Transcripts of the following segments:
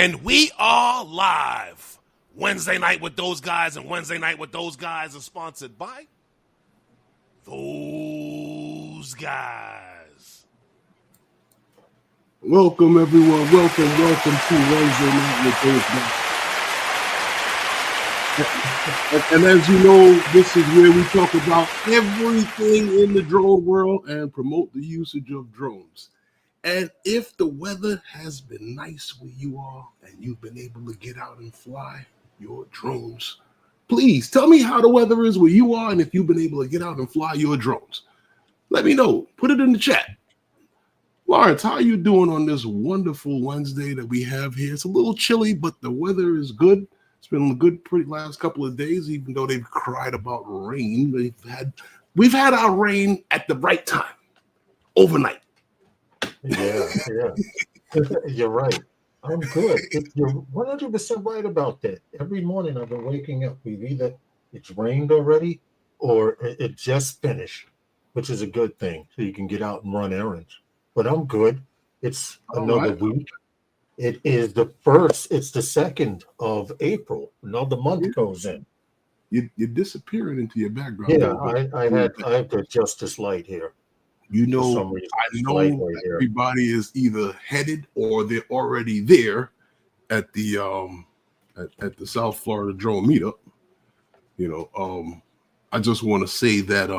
And we are live. Wednesday night with those guys, and Wednesday night with those guys is sponsored by those guys. Welcome, everyone. Welcome to Wednesday night with those guys. And as you know, this is where we talk about everything in the drone world and promote the usage of drones. And if the weather has been nice where you are and you've been able to get out and fly your drones, please tell me how the weather is where you are and if you've been able to get out and fly your drones. Let me know. Put it in the chat. Lawrence, how are you doing on this wonderful Wednesday that we have here? It's a little chilly, but the weather is good. It's been good pretty last couple of days, even though they've cried about rain. We've had our rain at the right time, overnight. Yeah. You're right. I'm good. You're 100% right about that. Every morning I've been waking up. Either it's rained already or it just finished, which is a good thing. So you can get out and run errands. But I'm good. It's another week. It is the 1st. It's the 2nd of April. Another month goes in. You're disappearing into your background. Yeah, I had to adjust this light here. You know, I know everybody is either headed or they're already there at the South Florida Drone Meetup. You know, I just want to say that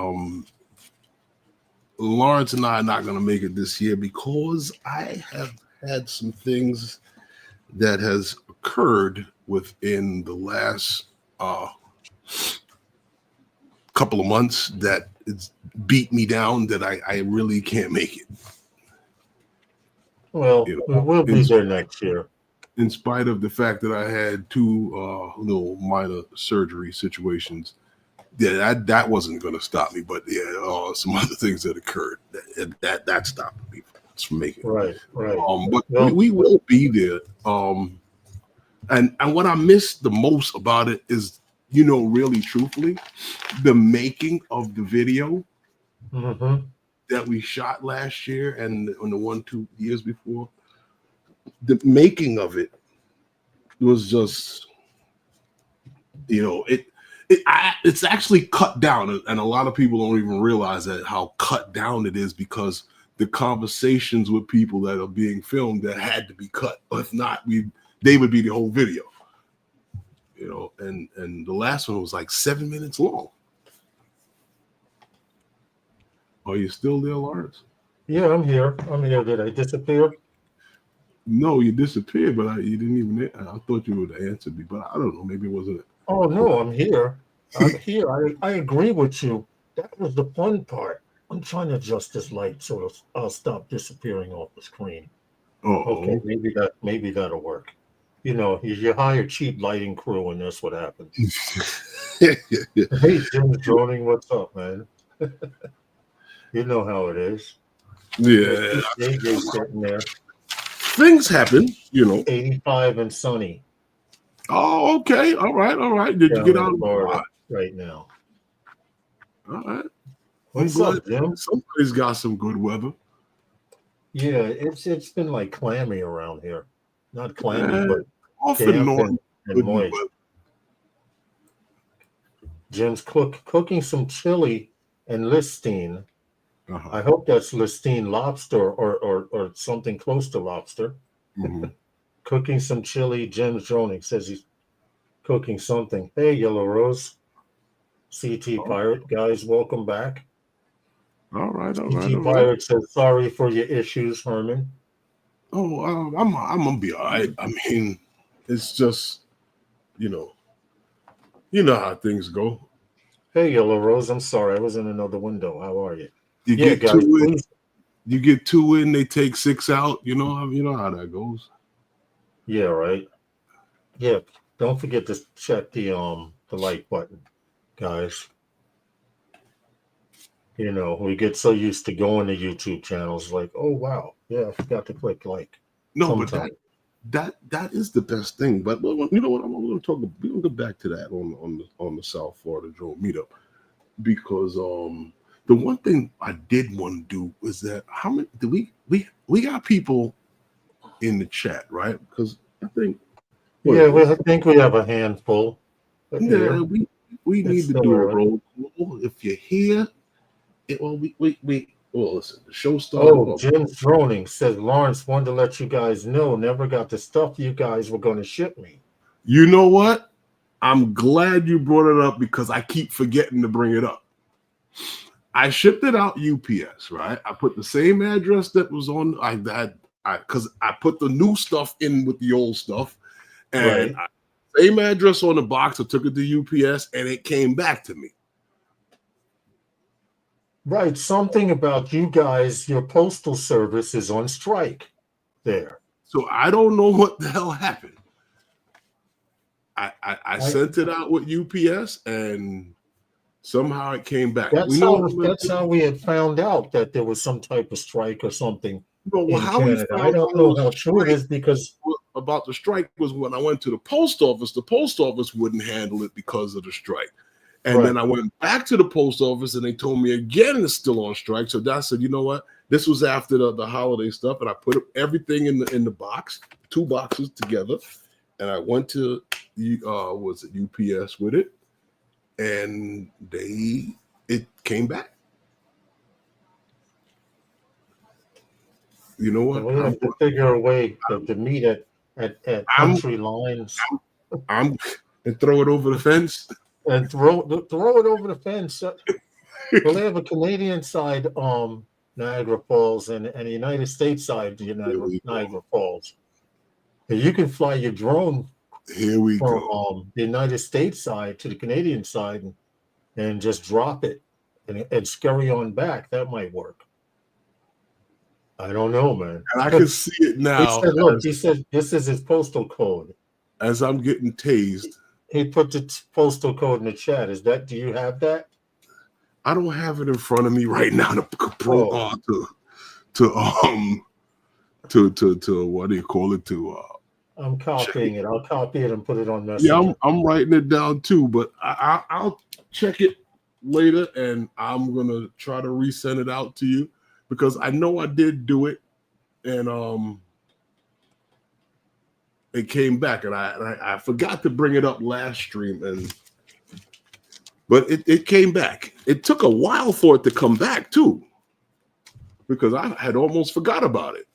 Lawrence and I are not going to make it this year because I have had some things that has occurred within the last couple of months that it's beat me down that I really can't make it. Well, we'll be there next year. In spite of the fact that I had two little minor surgery situations, that wasn't going to stop me. But some other things that occurred that stopped me from making it. Right. But we will be there. And what I miss the most about it is, really truthfully, the making of the video that we shot last year and on the 1-2 years before. The making of it was just, it's actually cut down, and a lot of people don't even realize that how cut down it is because the conversations with people that are being filmed that had to be cut. If not, they would be the whole video. And the last one was like 7 minutes long. Are you still there, Lawrence? Yeah, I'm here. Did I disappear? No, you disappeared, but you didn't even. I thought you would answer me, but I don't know. Maybe it wasn't. Oh no, I'm here. I agree with you. That was the fun part. I'm trying to adjust this light so I'll stop disappearing off the screen. Okay, maybe that'll work. You hire cheap lighting crew, and that's what happens. Hey, Jim's droning. What's up, man? You know how it is. Yeah. DJ's sitting there. Things happen, 85 and sunny. Oh, okay. All right. Did you get out of Florida right now? All right. What's up, Jim? Somebody's got some good weather. Yeah, it's been like clammy around here. Not clammy, but often damp and moist. Jim's cooking some chili and listine. I hope that's listine lobster or something close to lobster. Cooking some chili. Jim's droning says he's cooking something. Hey, Yellow Rose. CT Pirate, guys, welcome back. All right. Pirate says sorry for your issues, Herman. Oh, I'm gonna be all right. I mean, it's just, you know how things go. Hey, Yellow Rose, I'm sorry, I was in another window. How are you? You get two in, they take 6 out. You know how that goes. Yeah, right. Yeah, don't forget to check the like button, guys. We get so used to going to YouTube channels, like, oh wow, yeah, I forgot to click like. No, sometime. but that is the best thing. But you know what? I'm going to talk. We're going to go back to that on the South Florida Drone Meetup, because the one thing I did want to do is that how many do we got people in the chat, right? Because I think. Yeah, I think we have a handful. Yeah, we need to do a early. roll call. If you're here, well, listen, the show started. Oh, Jim's droning says Lawrence wanted to let you guys know. Never got the stuff you guys were going to ship me. You know what? I'm glad you brought it up because I keep forgetting to bring it up. I shipped it out UPS, right? I put the same address that was on. Because I put the new stuff in with the old stuff, and Right. Same address on the box. I took it to UPS, and it came back to me. Right. Something about you guys, your postal service is on strike there. So I don't know what the hell happened. I sent it out with UPS, and somehow it came back. That's how we had found out that there was some type of strike or something in Canada. I don't know how true it is because about the strike was when I went to the post office. The post office wouldn't handle it because of the strike. And then I went back to the post office, and they told me again it's still on strike. So I said, you know what? This was after the holiday stuff, and I put everything in the box, 2 boxes together, and I went to UPS with it, and it came back. You know what? We have to figure a way to meet at country lines. And throw it over the fence. And throw it over the fence. Well, they have a Canadian side, Niagara Falls, and a United States side, Niagara Falls. And you can fly your drone from the United States side to the Canadian side and just drop it and scurry on back. That might work. I don't know, man. And I can see it now. He said this is his postal code. As I'm getting tased. He put the postal code in the chat. Do you have that? I don't have it in front of me right now to what do you call it? I'm copying it. I'll copy it and put it on Messenger. Yeah, I'm writing it down too, but I'll check it later, and I'm gonna try to resend it out to you because I know I did do it, and it came back, and I forgot to bring it up last stream, but it came back. It took a while for it to come back too, because I had almost forgot about it.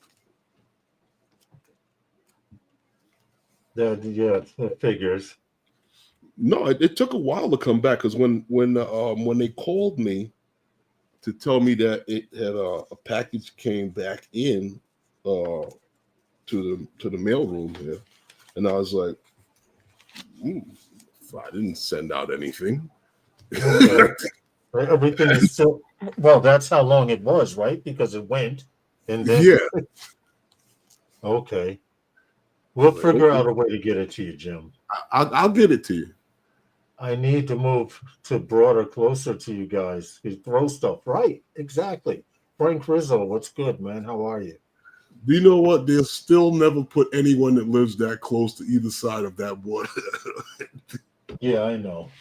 It figures. No, it took a while to come back because when they called me to tell me that it had a package came back in to the mailroom here, and I was like, I didn't send out anything. Everything is still well. That's how long it was, right? Because it went, and then Okay. We'll figure out a way to get it to you, Jim. I'll get it to you. I need to move to broader, closer to you guys. You throw stuff. Right. Exactly. Frank Rizzo, what's good, man? How are you? Do you know what? They'll still never put anyone that lives that close to either side of that border. Yeah, I know.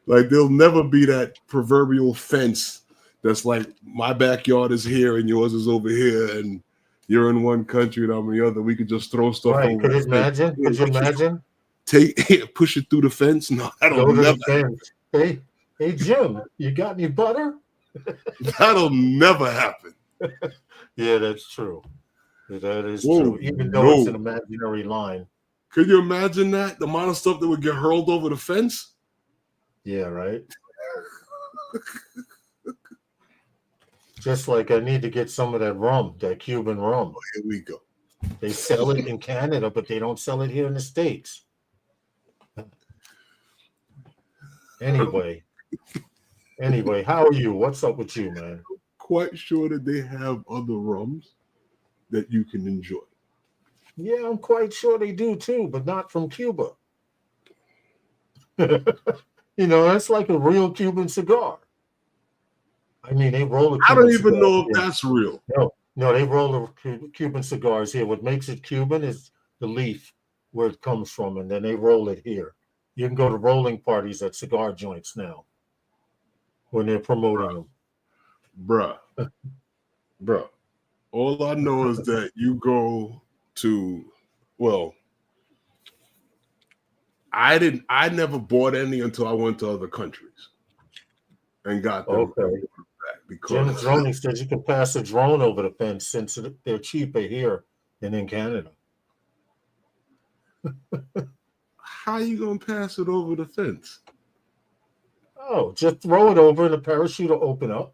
Like, there'll never be that proverbial fence that's like, my backyard is here and yours is over here, and you're in one country and I'm in the other. We could just throw stuff over. Could you imagine? Could you imagine? Push it through the fence? No, that'll never happen. Hey, Jim, you got any butter? That'll never happen. Yeah, that's true. That is true. Even though it's an imaginary line. Could you imagine that? The amount of stuff that would get hurled over the fence? Yeah, right. Just like I need to get some of that rum, that Cuban rum. Oh, here we go. They sell it in Canada, but they don't sell it here in the States. Anyway, how are you? What's up with you, man? Quite sure that they have other rums that you can enjoy. Yeah, I'm quite sure they do too, but not from Cuba. That's like a real Cuban cigar. I mean, they roll a Cuban I don't even cigar know if here. that's real. No, they roll the Cuban cigars here. What makes it Cuban is the leaf where it comes from, and then they roll it here. You can go to rolling parties at cigar joints now when they're promoting them. Bruh. All I know is that you go to, I never bought any until I went to other countries and got them Okay. back Jim because Droning says you can pass a drone over the fence since they're cheaper here than in Canada. how you gonna pass it over the fence? Oh, just throw it over and the parachute will open up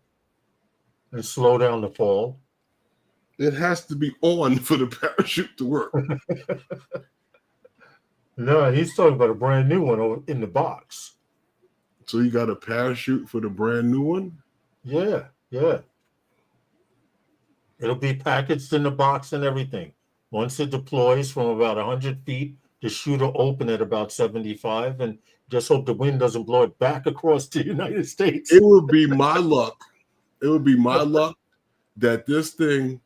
and slow down the fall. It has to be on for the parachute to work. No, he's talking about a brand new one in the box. So you got a parachute for the brand new one? Yeah. It'll be packaged in the box and everything. Once it deploys from about 100 feet, the chute will open at about 75, and just hope the wind doesn't blow it back across the United States. It would be my luck. It would be my luck that this thing,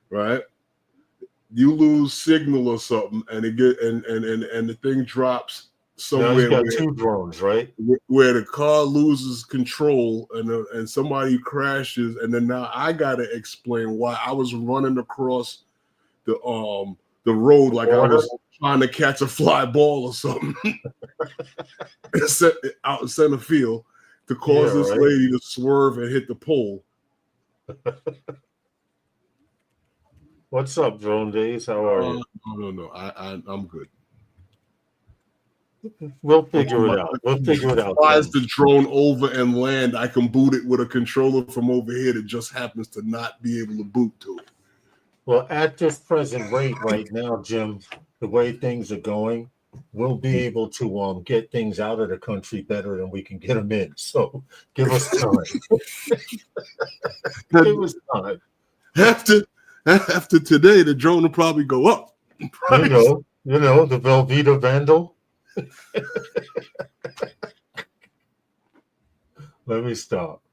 right? You lose signal or something, and it get and the thing drops somewhere. Now he's got two drones, right? Where the car loses control and somebody crashes, and then now I gotta explain why I was running across the road like I was trying to catch a fly ball or something out in center field to cause this lady to swerve and hit the pole. What's up, Drone Days? How are you? No. I'm good. We'll figure it out. Flies the drone over and land, I can boot it with a controller from over here that just happens to not be able to boot to it. Well, at this present rate right now, Jim, the way things are going, we'll be able to get things out of the country better than we can get them in. So give us time. Give us time. After today, the drone will probably go up. You know, the Velveeta Vandal. Let me stop.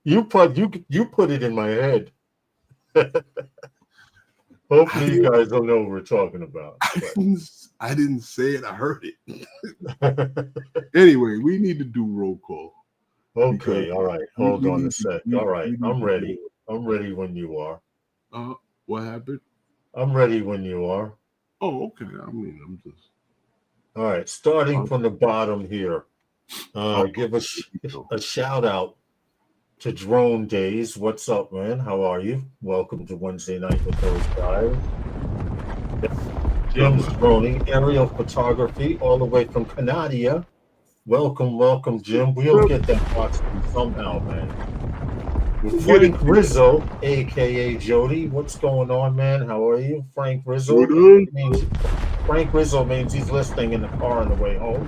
You put it in my head. Hopefully you guys don't know what we're talking about. I didn't say it, I heard it. Anyway, we need to do roll call. Okay, all right. Hold on a sec. All right, I'm ready. I'm ready when you are. What happened? I'm ready when you are. Oh, okay. I mean, I'm just. All right, starting from the bottom here. Give us a shout out to Drone Days. What's up, man? How are you? Welcome to Wednesday Night with those guys. Jim's Droning, aerial photography, all the way from Canada. Welcome, Jim. We'll get that box somehow, man. Frank Rizzo, aka Jody. What's going on, man? How are you, Frank Rizzo? Frank Rizzo means he's listening in the car on the way home.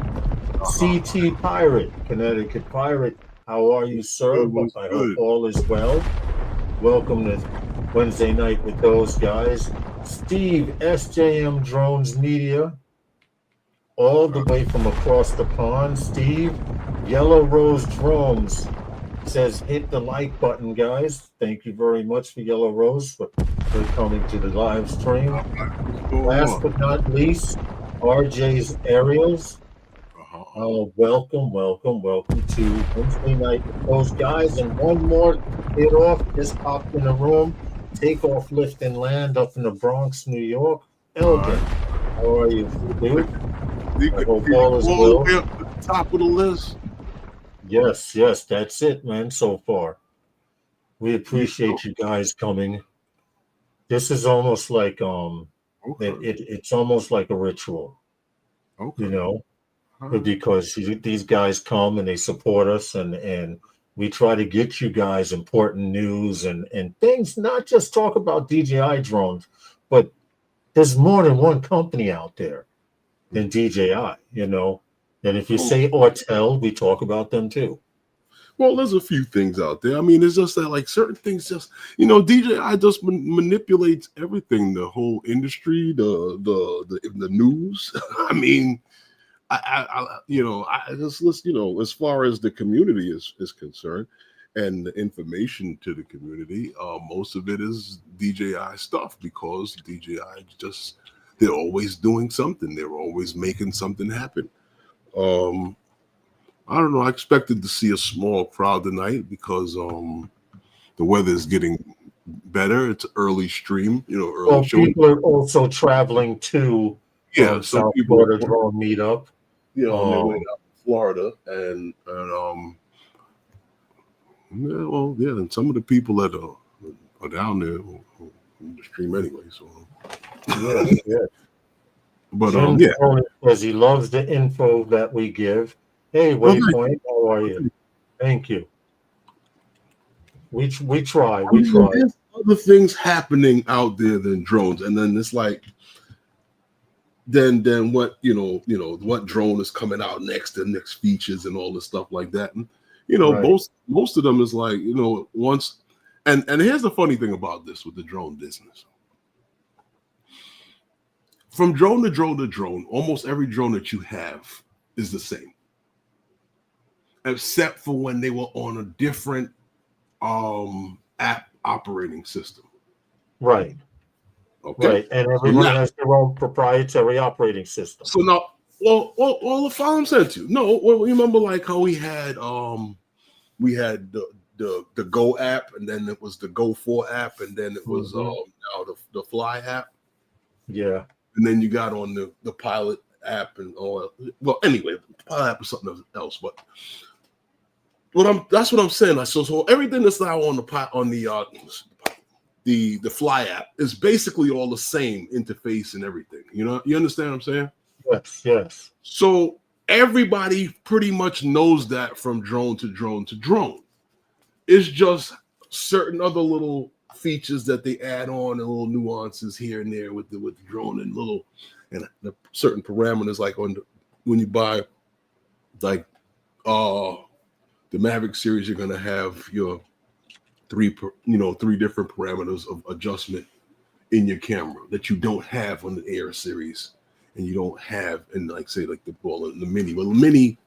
CT Pirate, Connecticut Pirate. How are you, sir? I hope all is well. Welcome to Wednesday Night with those guys. Steve, SJM Drones Media, all the way from across the pond. Steve, Yellow Rose Drones says hit the like button, guys. Thank you very much for Yellow Rose for coming to the live stream. Last but not least, RJ's Aerials. Welcome to Wednesday Night with those guys. And one more hit off, just popped in the room. Takeoff, lift, and land up in the Bronx, New York. Elgin, how are you, dude? I hope all is well. Top of the list. Yes, that's it, man, so far. We appreciate you guys coming. This is almost like it's almost like a ritual. Okay. You know, because these guys come and they support us, and we try to get you guys important news and things, not just talk about DJI drones, but there's more than one company out there than DJI, you know. And if you say Ortel, we talk about them too. Well, there's a few things out there. I mean, it's just that like certain things just, you know, DJI just manipulates everything, the whole industry, the news. I mean, I just listen, you know, as far as the community is concerned and the information to the community, most of it is DJI stuff because DJI they're always doing something. They're always making something happen. I don't know. I expected to see a small crowd tonight because the weather is getting better. It's early stream, you know. Early showing. People are also traveling to Yeah, some South people, Florida drone meetup. on their way down to Florida, and yeah, well, yeah, and some of the people that are down there who the stream anyway. So Yeah. but Jim yeah, says he loves the info that we give. Hey, Waypoint, how are you? Thank you. We try. There's other things happening out there than drones, and then it's like, then what what drone is coming out next, the next features and all this stuff like that, and Right. most of them is like once, and here's the funny thing about this with the drone business. From drone to drone to drone, almost every drone that you have is the same, except for when they were on a different app operating system. Right. Okay. Right. And everybody has their own proprietary operating system. So now, well, the file sent you. No, well, remember like how we had the Go app, and then it was the Go 4 app, and then it was now the Fly app. Yeah. And then you got on the Pilot app and all. Well, anyway, the Pilot app is something else, but that's what I'm saying. Like, so everything that's now on the Fly app is basically all the same interface and everything. You understand what I'm saying? Yes. So everybody pretty much knows that from drone to drone to drone. It's just certain other little features that they add on and little nuances here and there with the drone and the certain parameters, like when you buy like the Mavic series, you're gonna have your three different parameters of adjustment in your camera that you don't have on the Air series, and you don't have in the Mini. Well, the Mini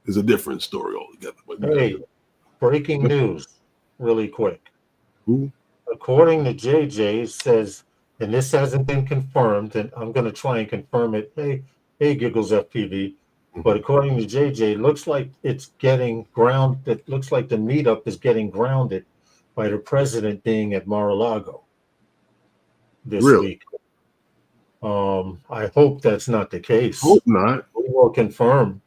is a different story altogether. Hey, breaking news, really quick. Who? According to JJ, says, and this hasn't been confirmed, and I'm going to try and confirm it. Hey, Giggles FPV. But according to JJ, looks like it's getting grounded. It looks like the meetup is getting grounded by the president being at Mar-a-Lago this week. I hope that's not the case. Hope not. We will confirm.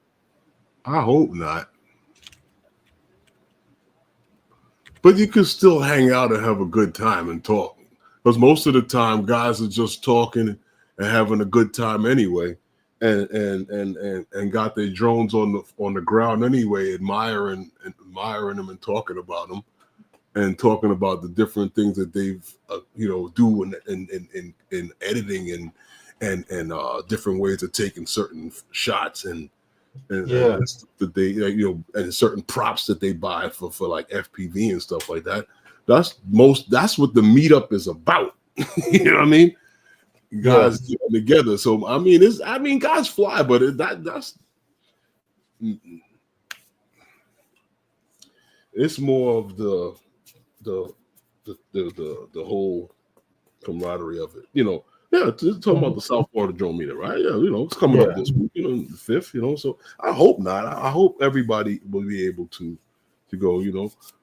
I hope not. But you can still hang out and have a good time and talk. Because most of the time, guys are just talking and having a good time anyway, and got their drones on the ground anyway, admiring them and talking about them, and talking about the different things that they've do in editing and different ways of taking certain shots and that they and certain props that they buy for like FPV and stuff like that. That's what the meetup is about. You know what I mean? Guys getting together. So I mean, guys fly, but that's it's more of the whole camaraderie of it. Yeah, talking about the South Florida drone meetup, right? Yeah, it's coming up this week, the 5th, so I hope not. I hope everybody will be able to go,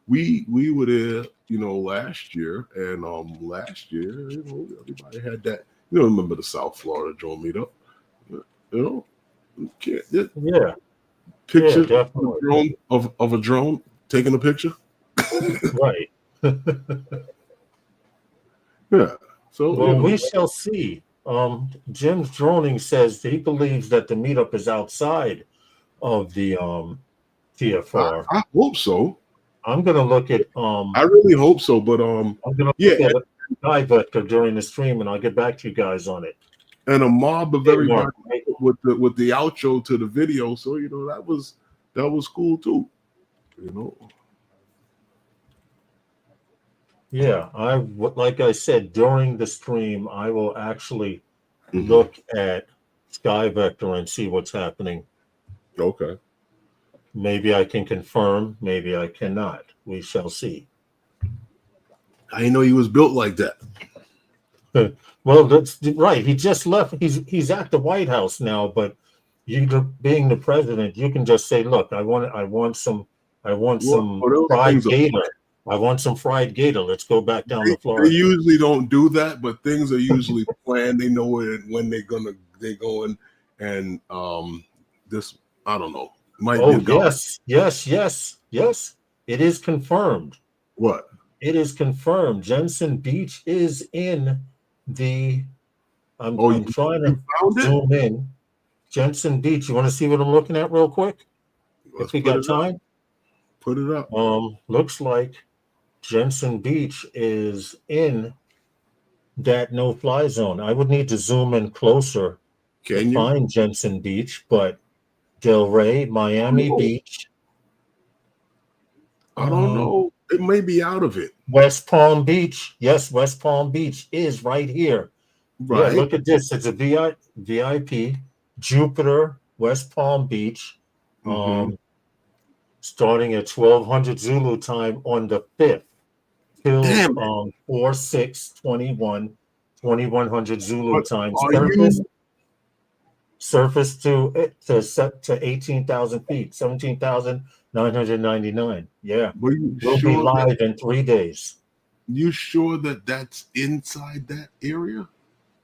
We were there, last year, and last year, everybody had that, remember the South Florida drone meetup, picture of a drone taking a picture. Right. Yeah. So we shall see. Jim's Droning says he believes that the meetup is outside of the TFR. I hope so. I'm gonna look at I really hope so, but I'm gonna look at SkyVector during the stream, and I'll get back to you guys on it. And a mob of everybody with the outro to the video, so that was cool too. Yeah, like I said, during the stream, I will actually look at SkyVector and see what's happening. Okay. Maybe I can confirm, maybe I cannot. We shall see. I didn't know he was built like that. Well, that's right. He just left. He's at the White House now, but you being the president, you can just say, "Look, I want some fried gator. I want some fried gator. Let's go back down to Florida." They usually don't do that, but things are usually planned. They know when they're they're going, and this I don't know might Oh, be a yes. It is confirmed. what? It is confirmed. Jensen Beach is in the. I'm trying to you found it? zoom in. Jensen Beach. You want to see what I'm looking at real quick? Let's If we put got it up. time. Put it up. Looks like Jensen Beach is in that no-fly zone. I would need to zoom in closer to Can you? find Jensen Beach, but Delray, Miami Oh. Beach. I don't know. It may be out of it. West Palm Beach. Yes, West Palm Beach is right here. Right. Yeah, look at this. It's a VIP, Jupiter, West Palm Beach, starting at 1200 Zulu time on the 5th till 4/6/21, 2100 Zulu time. Surface to 18,000 feet, 17,999. Yeah, we'll be live in 3 days. You sure that that's inside that area?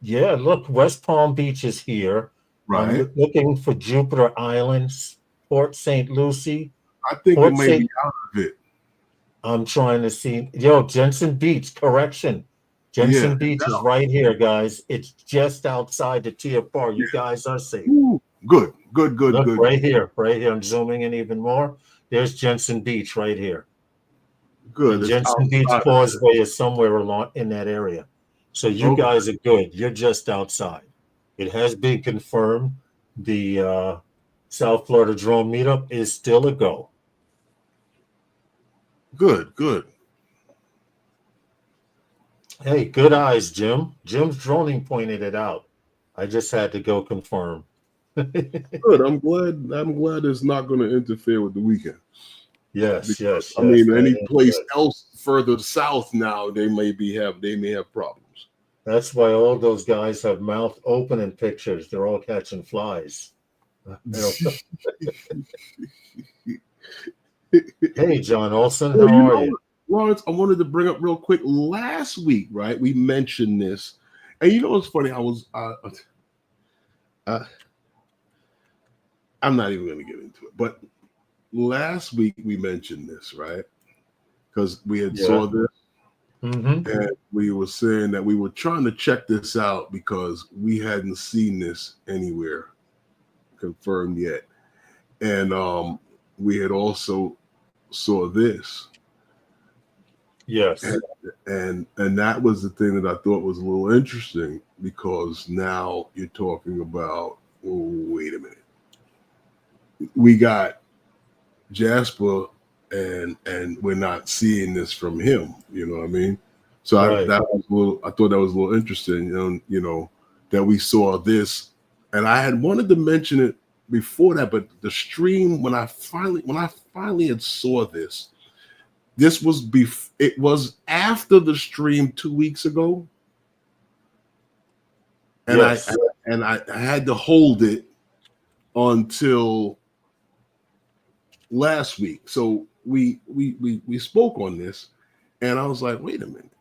Yeah, look, West Palm Beach is here. Right. I'm looking for Jupiter Islands, Port St. Lucie. I think it may be out of it. I'm trying to see. Jensen Beach, correction. Jensen Beach is right here, guys. It's just outside the TFR. You guys are safe. Ooh, good. Look, right here. I'm zooming in even more. There's Jensen Beach right here. Good. Jensen Beach Causeway is somewhere along in that area. So you guys are good. You're just outside. It has been confirmed. The South Florida Drone Meetup is still a go. Good. Hey, good eyes, Jim. Jim's droning pointed it out. I just had to go confirm. Good. I'm glad it's not going to interfere with the weekend. Yes. I mean, any place else further south now, they may have problems. That's why all those guys have mouth open in pictures. They're all catching flies. Hey, John Olson, how are you? Lawrence, I wanted to bring up real quick. Last week, right, we mentioned this, and you know what's funny? I'm not even going to get into it, but last week we mentioned this, right? Because we had saw this, and we were saying that we were trying to check this out because we hadn't seen this anywhere confirmed yet, and we had also saw this. Yes. And that was the thing that I thought was a little interesting, because now you're talking about, wait a minute. We got Jasper and we're not seeing this from him, you know what I mean? So I thought that was a little interesting, you know, that we saw this, and I had wanted to mention it before that, but the stream, when I finally had saw this, it was after the stream 2 weeks ago, and I had to hold it until last week. So we spoke on this, and I was like, wait a minute,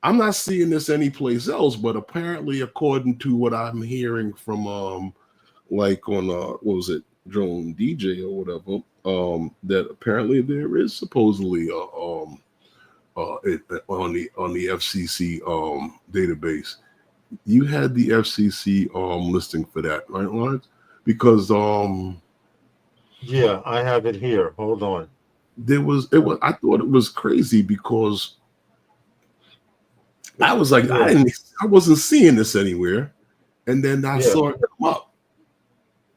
I'm not seeing this anyplace else, but apparently, according to what I'm hearing from like on what was it, DroneDJ or whatever, that apparently there is supposedly on the FCC database. You had the FCC listing for that, right, Lawrence? Because yeah, I have it here. Hold on. I thought it was crazy, because I was like, I wasn't seeing this anywhere, and then I saw it come up.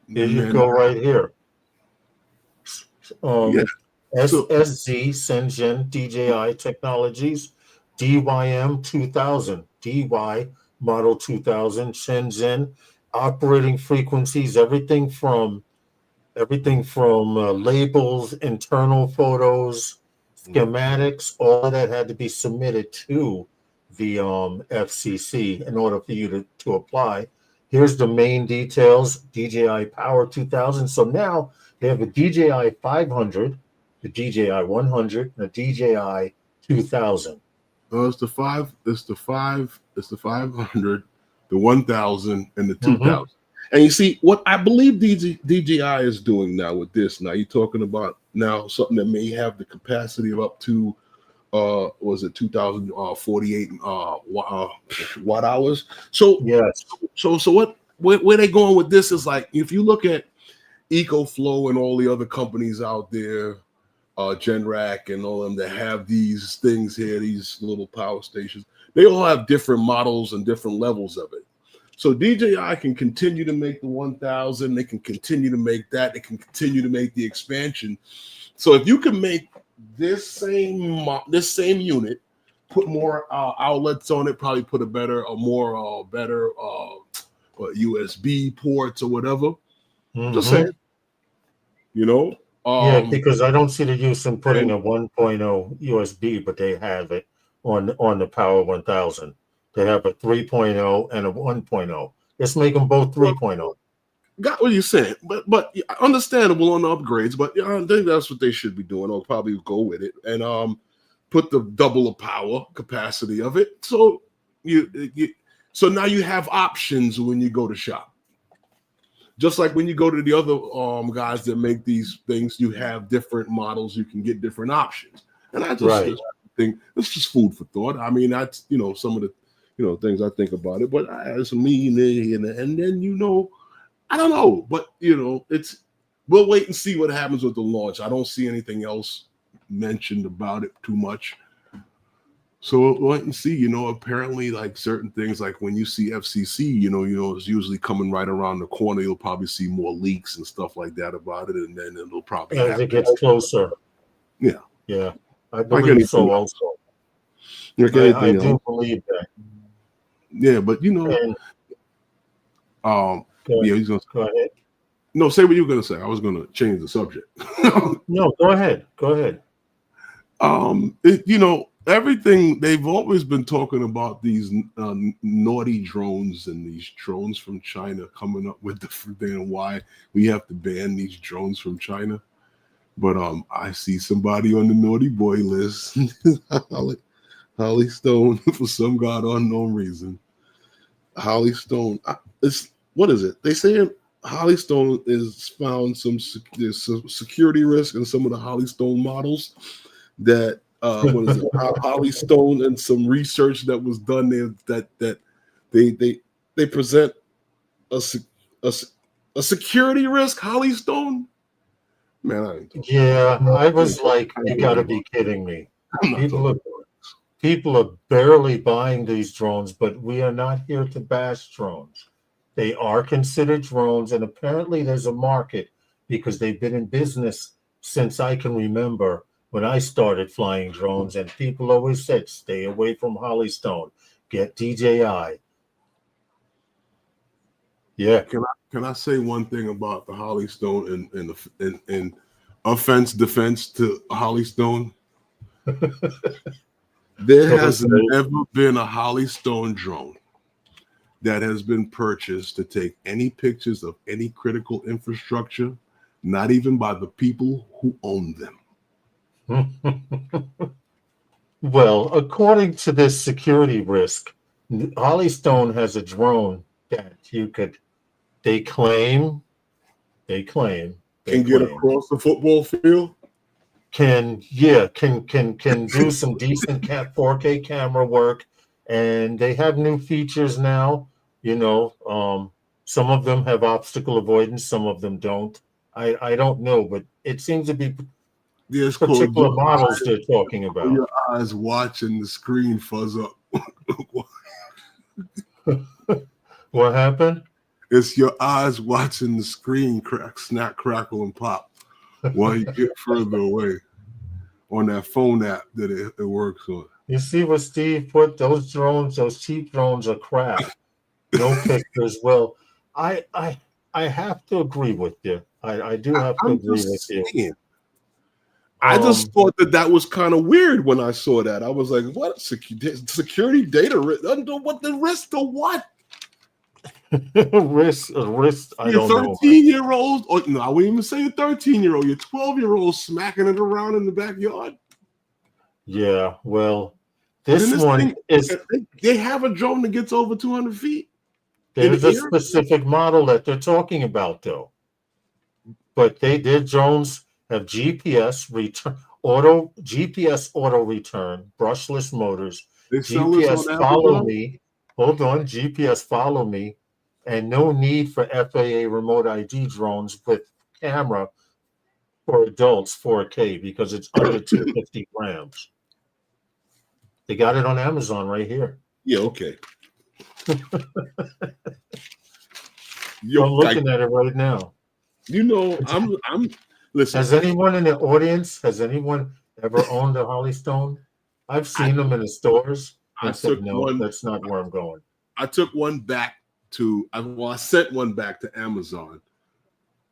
Here you go, right here. SSZ Shenzhen DJI Technologies DYM 2000 DY Model 2000 Shenzhen, operating frequencies, everything from labels, internal photos, schematics, all of that had to be submitted to the FCC in order for you to apply. Here's the main details: DJI Power 2000. So now they have a DJI 500, the DJI 100, and a DJI 2000. It's the 500, the 1000, and the Mm-hmm. 2000. And you see what I believe DJI is doing now with this. Now you're talking about now something that may have the capacity of up to was it 2048 watt hours. So Yes. so what where they going with this is like, if you look at EcoFlow and all the other companies out there, Genrac and all of them that have these things here, these little power stations, they all have different models and different levels of it. So DJI can continue to make the 1000. They can continue to make that. They can continue to make the expansion. So if you can make this same unit, put more outlets on it, probably put better USB ports or whatever. Mm-hmm. Just saying, you know. Yeah, because I don't see the use in putting a 1.0 USB, but they have it on the Power 1000. They have a 3.0 and a 1.0. Let's make them both 3.0. Got what you're saying, but understandable on the upgrades. But I think that's what they should be doing. I'll probably go with it and put the double the power capacity of it. So so now you have options when you go to shop. Just like when you go to the other guys that make these things, you have different models. You can get different options, and I just think it's just food for thought. I mean, that's some of the things I think about it. But as me and then I don't know. But we'll wait and see what happens with the launch. I don't see anything else mentioned about it too much. So we'll wait and see. Apparently, like certain things, like when you see FCC, it's usually coming right around the corner. You'll probably see more leaks and stuff like that about it, and then it'll probably as it gets closer. Yeah, I believe so. Also, I do believe that. Yeah, but he's gonna go ahead. No, say what you were gonna say. I was gonna change the subject. No, go ahead. Go ahead. Everything they've always been talking about, these naughty drones and these drones from China coming up with different thing, and why we have to ban these drones from China. But I see somebody on the naughty boy list, Holly Stone, for some god unknown reason. Holly Stone, what is it? They say Holly Stone is found there's some security risk in some of the Holly Stone models that. What is it? Holly Stone, and some research that was done there that they present a security risk. Holly Stone, man. I was like, you got to be kidding me. People are barely buying these drones, but we are not here to bash drones. They are considered drones, and apparently there's a market because they've been in business since I can remember. When I started flying drones, and people always said, stay away from Holly Stone, get DJI. Yeah. Can I say one thing about the Holly Stone and defense to Holly Stone? There has never been a Holly Stone drone that has been purchased to take any pictures of any critical infrastructure, not even by the people who own them. Well, according to this security risk, Holly Stone has a drone that they claim can get across the football field. Can do some decent 4K camera work, and they have new features now. Some of them have obstacle avoidance, some of them don't. I don't know, but it seems to be particular models they're talking about. Your eyes watching the screen fuzz up. What happened? It's your eyes watching the screen snap, crackle, and pop while you get further away on that phone app that it works on. You see what Steve put? Those cheap drones are crap. No pictures. Well, I have to agree with you. I do have to agree with you. I just thought that was kind of weird when I saw that. I was like, what? Security data risk? What the risk to what? risk, I don't know. 13-year-old, or no, I wouldn't even say a 13-year-old, your 12-year-old smacking it around in the backyard. Yeah, well, this one is... They have a drone that gets over 200 feet. There's a specific model that they're talking about, though. But their drones have GPS auto return, brushless motors, They sell GPS this on follow Amazon? me. Hold on, GPS follow me, and no need for FAA remote ID drones with camera for adults 4K because it's under 250 grams. They got it on Amazon right here. Yeah, okay. I'm looking at it right now. You know, I'm listen. Has anyone in the audience, has anyone ever owned a Holly Stone? I've seen them in the stores and said, no, that's not where I'm going. I took one back to, I sent one back to Amazon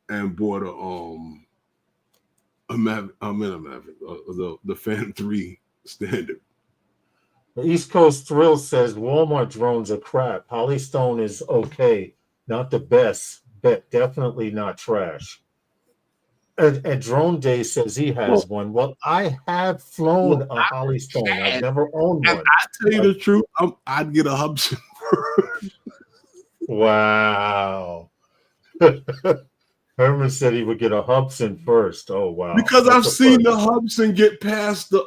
and bought a Mavic, the Phantom 3 standard. The East Coast Thrill says Walmart drones are crap. Holly Stone is okay, not the best, but definitely not trash. And Drone Day says he has one. Well, I have flown a Holly Stone. I've never owned one. I tell you the truth, I'd get a Hubsan first. Wow. Herman said he would get a Hubsan first. Oh wow! Because I've seen the Hubsan get past the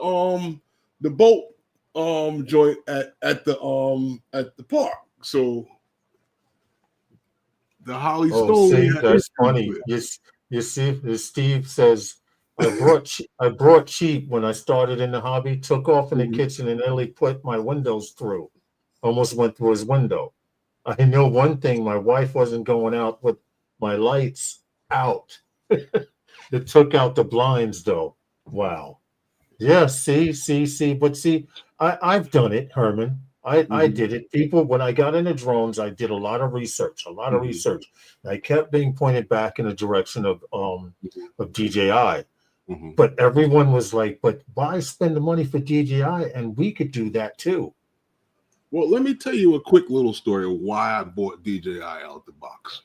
boat joint at the park. So the Holly Stone. See, that's funny. You see, Steve says I brought cheap when I started in the hobby. Took off in the kitchen and nearly put my windows through. Almost went through his window. I know one thing: my wife wasn't going out with my lights out. It took out the blinds, though. Wow. Yeah. See. But see, I've done it, Herman. I did it. People, when I got into drones, I did a lot of research. I kept being pointed back in the direction of DJI. But everyone was like, but why spend the money for DJI? And we could do that too. Well, let me tell you a quick little story of why I bought DJI out the box.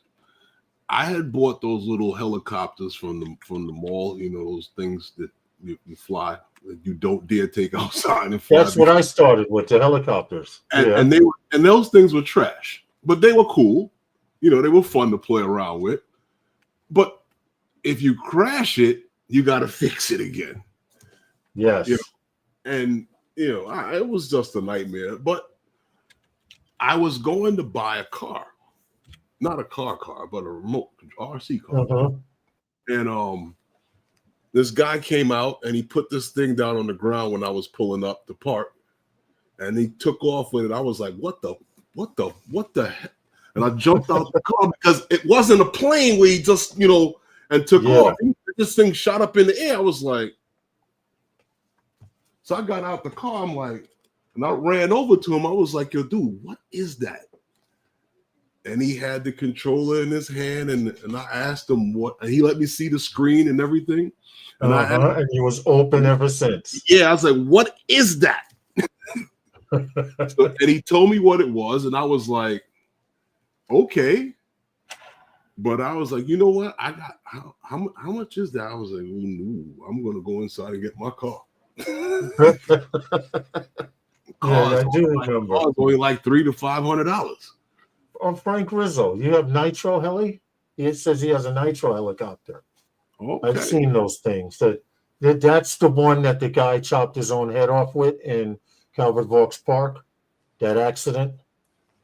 I had bought those little helicopters from the mall, you know, those things that you fly, that you don't dare take outside and fly. That's what I started with, the helicopters. And those things were trash, but they were cool. You know, they were fun to play around with. But if you crash it, you got to fix it again. Yes. You know? And, you know, it was just a nightmare. But I was going to buy a car. Not a car, but a remote RC car. And this guy came out and he put this thing down on the ground when I was pulling up the park, and he took off with it. I was like, what the heck? And I jumped out the car because it wasn't a plane where he just, you know, and took off. This thing shot up in the air. I was like, so I got out the car. I'm like, and I ran over to him. I was like, yo, dude, what is that? And he had the controller in his hand, and I asked him what, and he let me see the screen and everything. And and he was open ever since. Yeah, I was like, what is that? And he told me what it was, and I was like, okay. But I was like, you know what? I got how much is that? I was like, ooh, I'm gonna go inside and get my car. I do remember. Cars only like $300 to $500. Oh, Frank Rizzo, you have Nitro heli? It says he has a Nitro helicopter. Okay. I've seen those things. That's the one that the guy chopped his own head off with in Calvert Vaux Park. That accident.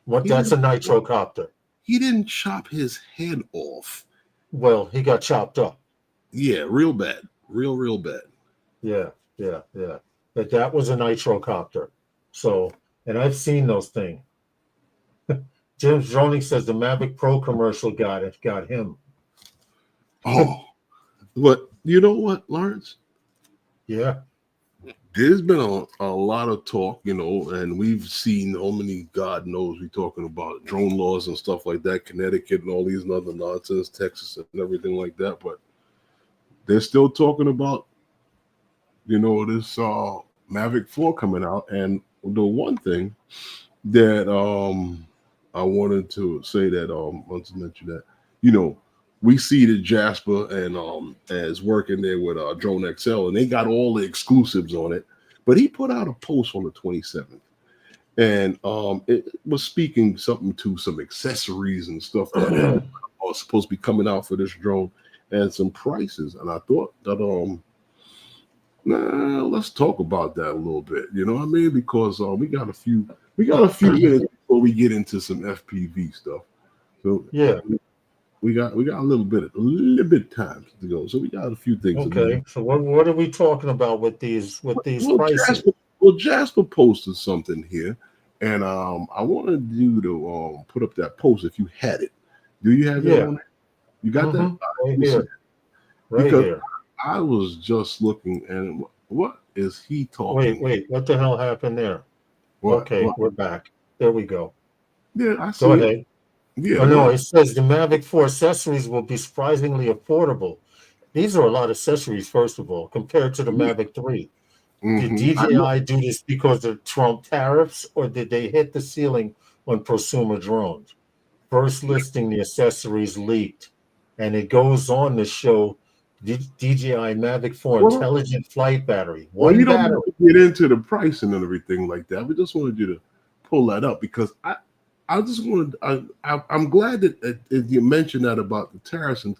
That's a Nitro copter. He didn't chop his head off. Well, he got chopped up. Yeah, real bad. Real bad. Yeah. But that was a Nitro copter. So, and I've seen those things. Jim Droning says the Mavic Pro commercial got him. Oh, but you know what, Lawrence? Yeah. There's been a lot of talk, you know, and we've seen how many, God knows, we're talking about drone laws and stuff like that, Connecticut and all these other nonsense, Texas and everything like that. But they're still talking about, you know, this Mavic 4 coming out. And the one thing that I wanted to say that once to mention that, you know, we see that Jasper and is working there with DroneXL, and they got all the exclusives on it. But he put out a post on the 27th, and it was speaking something to some accessories and stuff that are supposed to be coming out for this drone, and some prices. And I thought that let's talk about that a little bit. You know what I mean? Because we got a few minutes before we get into some FPV stuff. So yeah, we got a little bit of time to go. So we got a few things. okay. So what are we talking about with these prices? Jasper posted something here, and I wanted you to put up that post if you had it. Do you have it on there? You got that? Right here. Right because here. I was just looking, and what is he talking? Wait. What the hell happened there? We're back. There we go. Yeah, I see. Go ahead. Yeah. Oh, no, it says the Mavic 4 accessories will be surprisingly affordable. These are a lot of accessories, first of all, compared to the Mavic 3. Did DJI do this because of Trump tariffs, or did they hit the ceiling on prosumer drones? First listing, the accessories leaked, and it goes on to show DJI Mavic 4 intelligent flight battery. Well, you don't have to get into the pricing and everything like that. We just wanted you to pull that up because I'm glad that you mentioned that about the tariffs and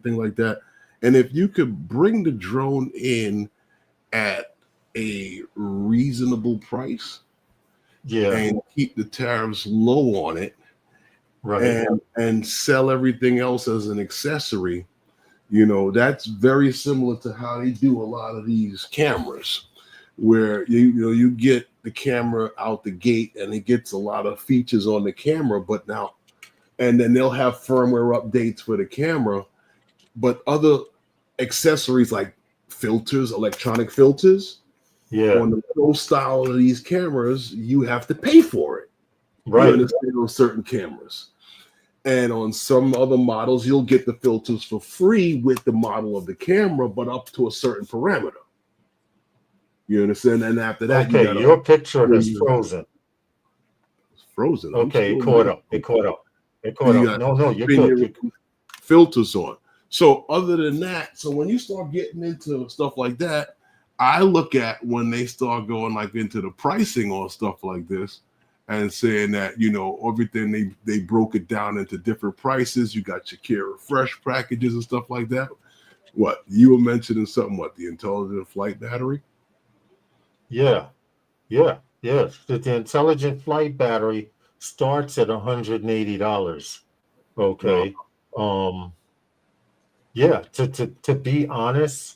things like that. And if you could bring the drone in at a reasonable price, and keep the tariffs low on it, right, and sell everything else as an accessory, you know, that's very similar to how they do a lot of these cameras, where you get the camera out the gate and it gets a lot of features on the camera, and then they'll have firmware updates for the camera, but other accessories like filters, electronic filters, on the pro style of these cameras, you have to pay for it. Right. You understand, on certain cameras. And on some other models, you'll get the filters for free with the model of the camera, but up to a certain parameter. You understand? And after that, your picture has frozen. It's frozen. Okay, it caught up. No, you're good. Filters on. So other than that, so when you start getting into stuff like that, I look at when they start going like into the pricing on stuff like this and saying that, you know, everything they broke it down into different prices. You got your care refresh packages and stuff like that. What you were mentioning something, the intelligent flight battery? Yes. The intelligent flight battery starts at $180. Okay. To be honest,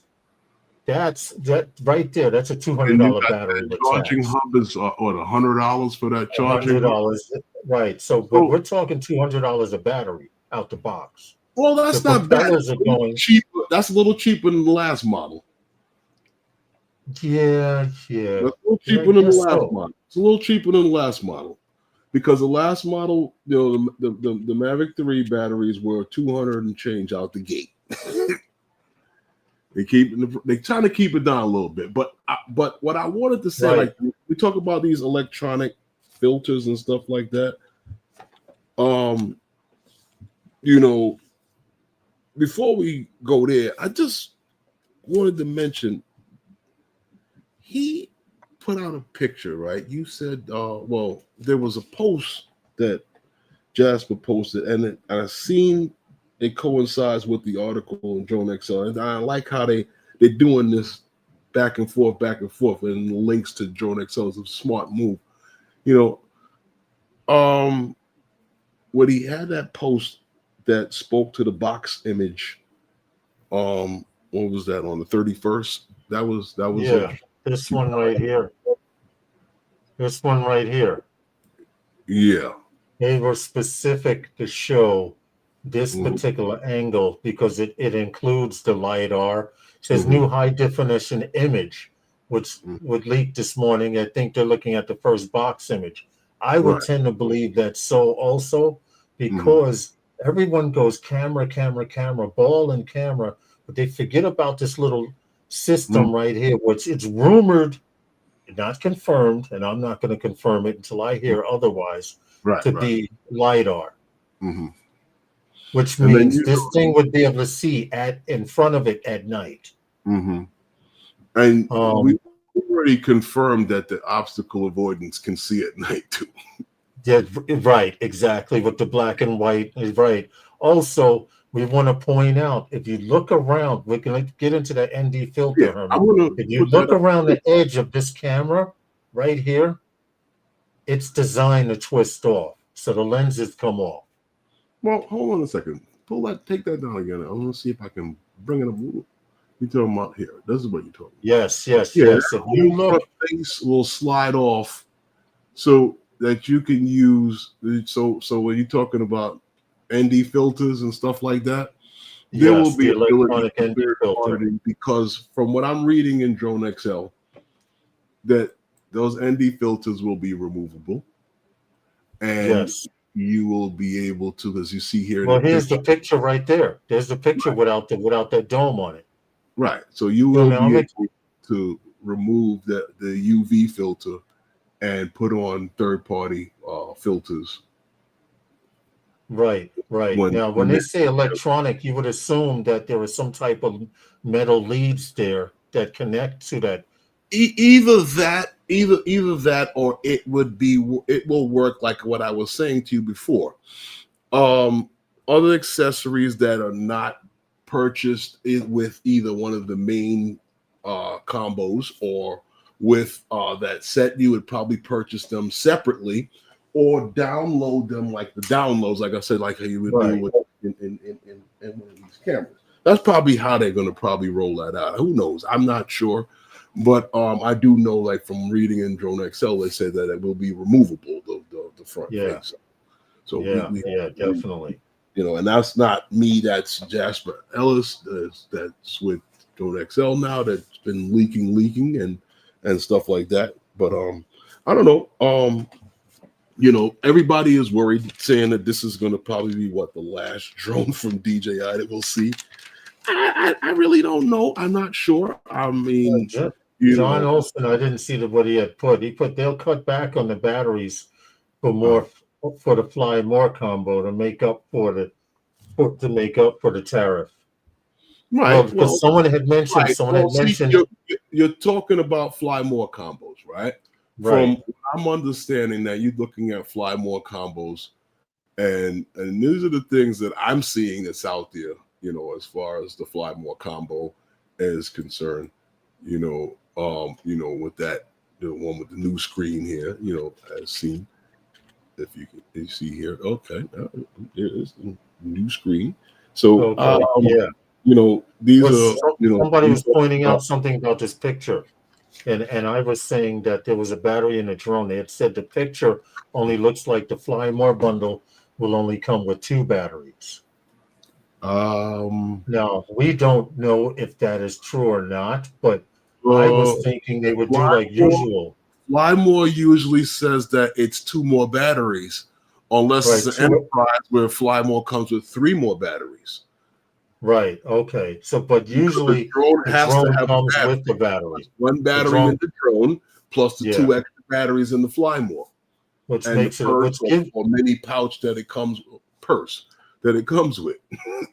that's right there. That's a $200 battery. Charging hub is $100 for that charging. $100, right? So, but we're talking $200 a battery out the box. Well, that's not bad. Cheaper. That's a little cheaper than the last model. Yeah. That's a little cheaper than the last model. It's a little cheaper than the last model, because the last model, you know, the Mavic 3 batteries were 200 and change out the gate. They trying to keep it down a little bit, but what I wanted to say, like we talk about these electronic filters and stuff like that. You know, before we go there, I just wanted to mention he put out a picture, right? You said, well, there was a post that Jasper posted, and I seen it coincides with the article in DroneXL, and I like how they're doing this back and forth, and links to DroneXL is a smart move. You know, when he had that post that spoke to the box image, what was that, on the 31st? That was it. This one right here. Yeah. They were specific to show this particular angle because it includes the LiDAR. It says new high definition image, which would leak this morning. I think they're looking at the first box image. I would tend to believe that so also, because everyone goes camera, ball and camera, but they forget about this little system right here, which it's rumored, not confirmed, and I'm not going to confirm it until I hear otherwise, be LiDAR. Which means this thing would be able to see in front of it at night. And already confirmed that the obstacle avoidance can see at night too. Yeah, right, exactly. With the black and white is right. Also, we want to point out if you look around, we can get into the ND filter, Yeah, I Herman. want If to you put that look up. around the edge of this camera right here, it's designed to twist off, so the lenses come off. Well, hold on a second. Take that down again. I want to see if I can bring it up. You talking about here? This is what you're talking about. Yes, yes, Yeah, yes. If you the look, front face will slide off, so that you can use. So when you're talking about ND filters and stuff like that, there will yes, be the ability electronic for ND third filter. party, because from what I'm reading in DroneXL, that those ND filters will be removable, and Yes. you will be able to, as you see here in Well, the here's the picture, picture right there. There's the picture without that dome on it. right? So you So will now be able to remove the UV filter and put on third party filters. Right, right. Now, when they say electronic, you would assume that there is some type of metal leads there that connect to that. Either that, or it will work like what I was saying to you before. Other accessories that are not purchased with either one of the main combos or with that set, you would probably purchase them separately or download them like the downloads, like I said, like how you would do with in one of these cameras. That's probably how they're going to probably roll that out. Who knows? I'm not sure. But I do know, like from reading in DroneXL, they said that it will be removable, the front face. So yeah, definitely. You know, and that's not me. That's Jasper Ellis. That's with DroneXL now. That's been leaking and stuff like that. But I don't know. You know, everybody is worried, saying that this is going to probably be the last drone from DJI that we'll see. I really don't know. I'm not sure. I mean, John Olson, I didn't see what he had put. He put they'll cut back on the batteries for the Fly More combo to make up for the tariff. Right. Because someone had mentioned. You're talking about Fly More combos, right? From I'm understanding that you're looking at Fly More combos, and these are the things that I'm seeing that's out there. You know, as far as the Fly More combo is concerned, you know, with that, the one with the new screen here, you know, as seen. If you see here, okay, there is the new screen. So, you know, these are, you know, somebody was pointing out something about this picture, and I was saying that there was a battery in the drone. They had said the picture only looks like the Fly More bundle will only come with 2 batteries. Now we don't know if that is true or not, but I was thinking they would do like usual. Fly More usually says that it's 2 more batteries, unless it's an enterprise where Fly More comes with 3 more batteries. Right. Okay. So, but usually the drone comes with the battery. 1 battery in the drone plus the 2 extra batteries in the Fly More, which makes it or mini pouch that it comes with.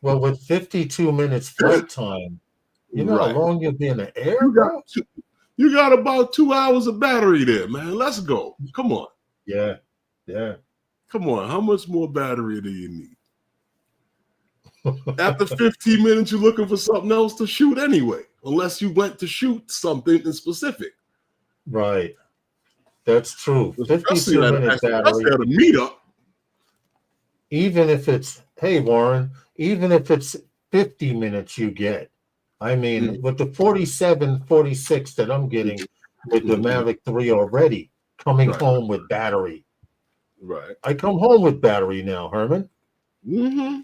Well, with 52 minutes flight time, you know how long you'll be in the air, bro? You got about 2 hours of battery there, man. Let's go. Come on. Yeah. Come on. How much more battery do you need? After 15 minutes, you're looking for something else to shoot anyway, unless you went to shoot something in specific. Right. That's true. 52 minutes battery. That's at a meetup. Even if it's, hey, Warren, even if it's 50 minutes you get. I mean, with the 47, 46 that I'm getting with the Mavic 3 already, coming home with battery. Right. I come home with battery now, Herman. Mm-hmm.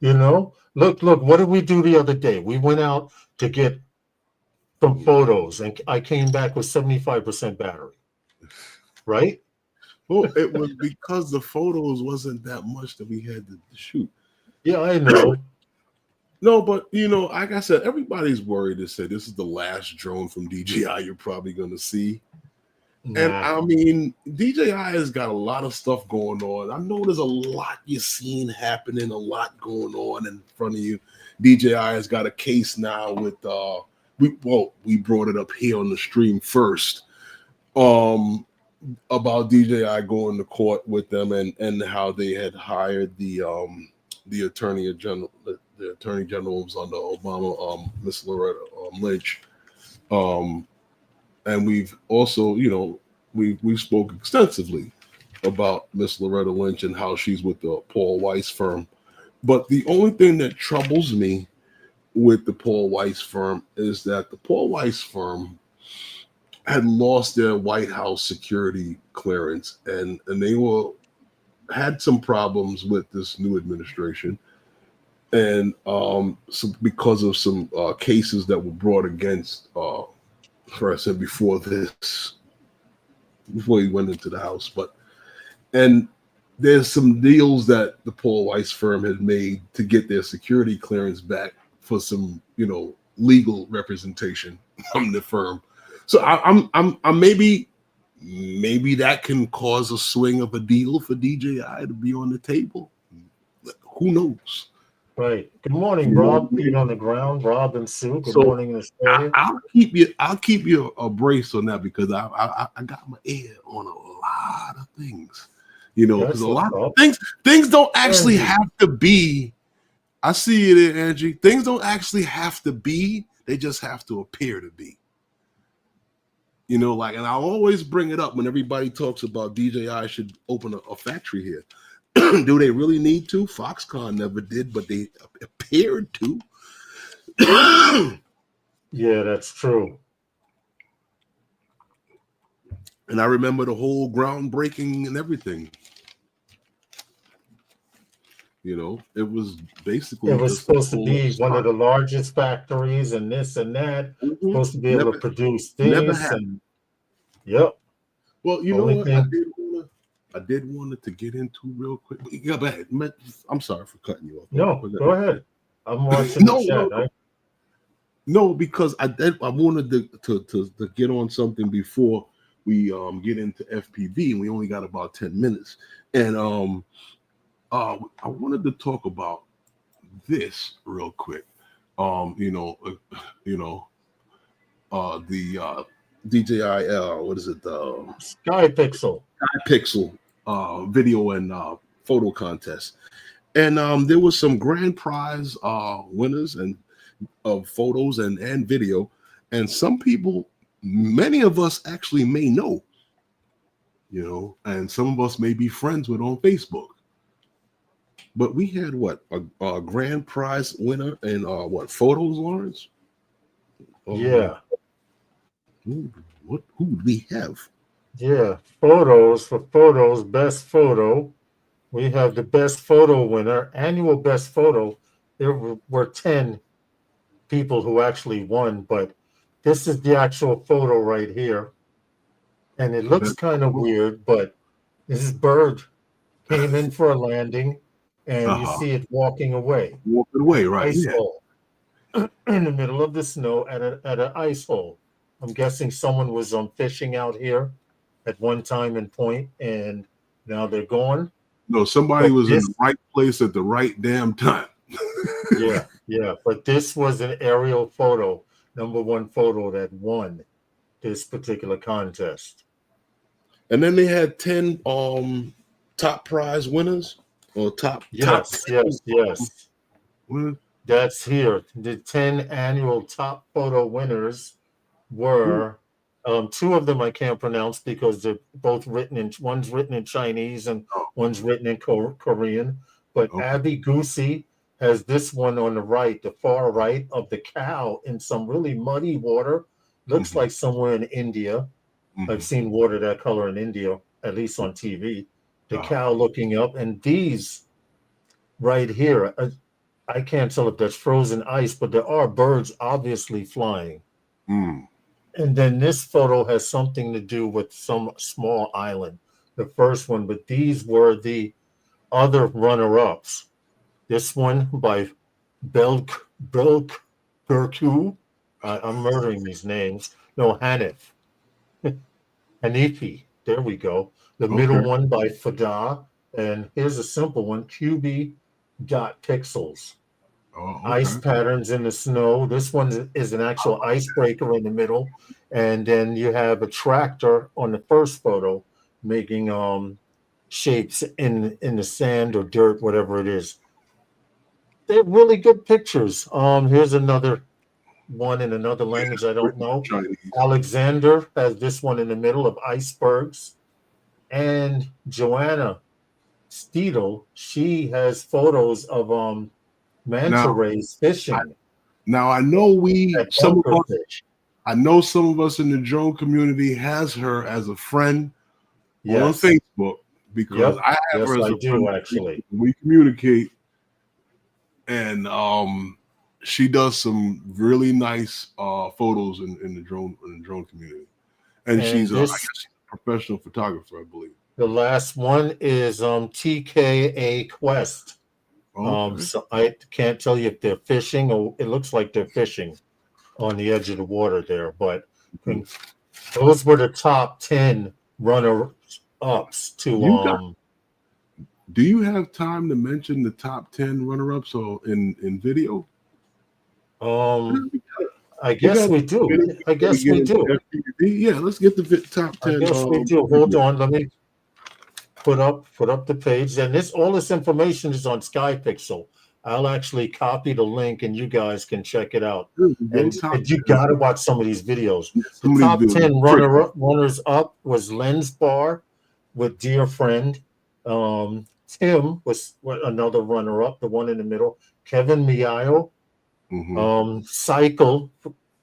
You know, look, what did we do the other day? We went out to get some photos, and I came back with 75% battery. Right? Well, it was because the photos wasn't that much that we had to shoot. Yeah, I know. No, but you know, like I said, everybody's worried to say this is the last drone from DJI you're probably going to see. Nah. And I mean, DJI has got a lot of stuff going on. I know there's a lot you're seeing happening, a lot going on in front of you. DJI has got a case now with we brought it up here on the stream first. About DJI going to court with them and how they had hired the attorney general, the attorney generals under Obama, Miss Loretta Lynch, and we've also, we spoke extensively about Miss Loretta Lynch and how she's with the Paul Weiss firm. But the only thing that troubles me with the Paul Weiss firm is that the Paul Weiss firm had lost their White House security clearance, and they had some problems with this new administration, and because of some cases that were brought against President before he went into the House. And there's some deals that the Paul Weiss firm had made to get their security clearance back for some legal representation from the firm. So I'm maybe that can cause a swing of a deal for DJI to be on the table. Who knows? Right. Good morning, Rob. Feet on the ground. Rob and Sue. Good morning, Australia. I'll keep you abreast on that, because I got my ear on a lot of things. Because a lot of things don't actually have to be. I see it, Angie. Things don't actually have to be. They just have to appear to be. And I'll always bring it up when everybody talks about DJI should open a factory here. Do they really need to? Foxconn never did, but they appeared to. Yeah, that's true. And I remember the whole groundbreaking and everything. It was basically. It was supposed to be one of the largest factories, and this and that. Mm-hmm. Supposed to be able to produce this. Never happened. Yep. Well, you know what? I did want to get into real quick. Go ahead. I'm sorry for cutting you off. No, go ahead. I'm watching the chat. No, because I wanted to get on something before we get into FPV, and we only got about 10 minutes. And I wanted to talk about this real quick. The DJI, what is it? SkyPixel. SkyPixel video and photo contest. And there was some grand prize winners and of photos and video. And some people, many of us actually may know, and some of us may be friends with on Facebook. But we had a grand prize winner in photos, Lawrence? Yeah. Who would we have? Yeah, photos, best photo. We have the best photo winner, annual best photo. There were 10 people who actually won, but this is the actual photo right here. And it looks kind of weird, but this bird came in for a landing, and you see it walking away. Walking away, right? Ice hole. In the middle of the snow at an ice hole. I'm guessing someone was fishing out here at one time and point, and now they're gone. No, somebody was in the right place at the right damn time. Yeah. But this was an aerial photo, number one photo that won this particular contest. And then they had 10 top prize winners or top. Yes. That's here. The 10 annual top photo winners were 2 of them I can't pronounce because they're both one's written in Chinese and one's written in Korean. But Abby Goosey has this one on the right, the far right of the cow in some really muddy water. Looks like somewhere in India. I've seen water that color in India, at least on TV. The cow looking up, and these right here, I can't tell if that's frozen ice, but there are birds obviously flying. And then this photo has something to do with some small island, the first one, but these were the other runner-ups. This one by Belku. I'm murdering these names. No, Hanif. Hanifi. There we go. The middle one by Fada. And here's a simple one, QB.pixels. Oh, ice okay. patterns in the snow. This one is an actual icebreaker in the middle, and then you have a tractor on the first photo making shapes in the sand or dirt, whatever it is. They're really good pictures. Here's another one in another language I don't know. Chinese. Alexander has this one in the middle of icebergs, and Joanna Steedle, she has photos of manta Now, rays fishing I know at some of bunker us. fish. I know some of us in the drone community has her as a friend on Yes. Facebook because Yep. I have Yes, her as I a do friend. actually. We communicate, and she does some really nice photos in the drone community, and And she's I this, guess she's a professional photographer, I believe. the last one is TKA Quest. Okay. So I can't tell you if they're fishing or it looks like they're fishing on the edge of the water there, but those were the top 10 runner ups to Do you have time to mention the top 10 runner-ups in video? I guess we do. I guess we do. FPV? Yeah, let's get the top 10. I guess we do. Hold on, let me put up the page. And all this information is on SkyPixel. I'll actually copy the link and you guys can check it out. And you gotta watch some of these videos. The top 10 runners up was Lens Bar with Dear Friend. Tim was another runner up, the one in the middle. Kevin Miao. Cycle,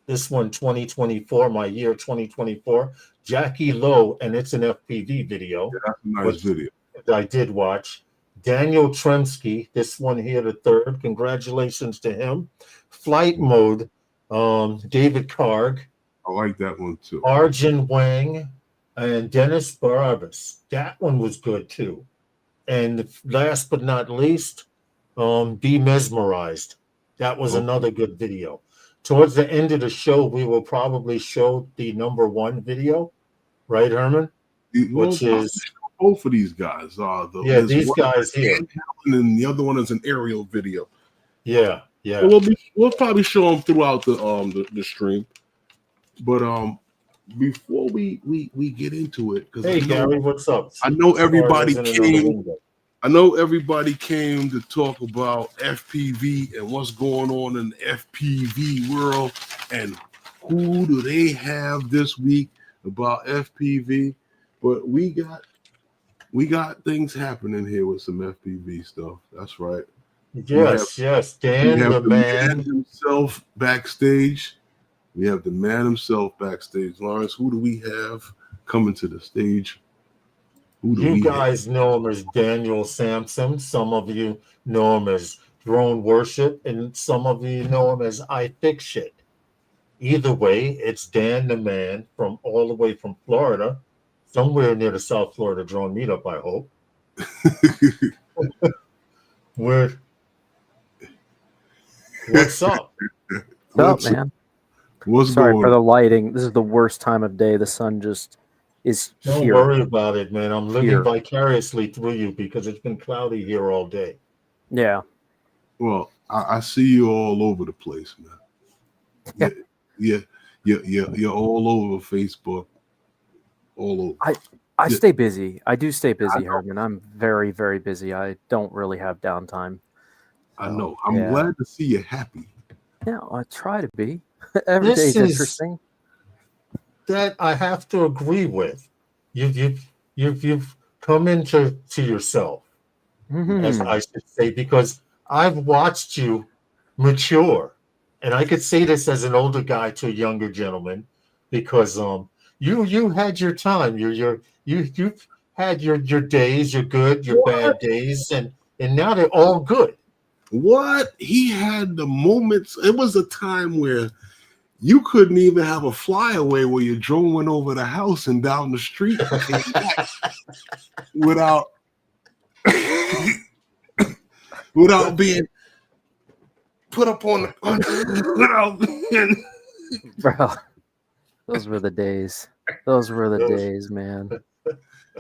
this one 2024, my year 2024. Jackie Lowe, and it's an FPV video. Yeah, that's a nice video. I did watch. Daniel Tremsky, this one here, the third. Congratulations to him. Flight Mode, David Karg. I like that one too. Arjun Wang and Dennis Barabas. That one was good too. And last but not least, Be Mesmerized. That was another good video. Towards the end of the show, we will probably show the number one video, right, Herman? Which is both of these guys. These guys here, and the other one is an aerial video. Yeah. So we'll probably show them throughout the stream. But before we get into it, because hey Gary, what's up? I know everybody came. I know everybody came to talk about FPV and what's going on in the FPV world and who do they have this week about FPV. But we got things happening here with some FPV stuff. That's right. Yes. Dan the man himself backstage. We have the man himself backstage. Lawrence, who do we have coming to the stage? You guys know him as Daniel Sampson. Some of you know him as Drone Worship, and some of you know him as I Fix Shit. Either way, it's Dan the man from all the way from Florida, somewhere near the South Florida Drone Meetup, I hope. What's up? What's up, man? Sorry for the lighting. This is the worst time of day. The sun just is Don't here. worry about it, man. I'm living vicariously through you because it's been cloudy here all day. Yeah. Well, I see you all over the place, man. You're all over Facebook. All over. I stay busy. I do stay busy, Herman. I'm very, very busy. I don't really have downtime. I know. I'm glad to see you happy. Yeah, I try to be. Every day is interesting. That I have to agree with. You've come into yourself, as I should say, because I've watched you mature, and I could say this as an older guy to a younger gentleman, because you had your time. You've had your days, your good, your bad days, and now they're all good. What? He had the moments. It was a time where you couldn't even have a flyaway where your drone went over the house and down the street and came back without being put up on the Bro, those were the days. Those were the days, man.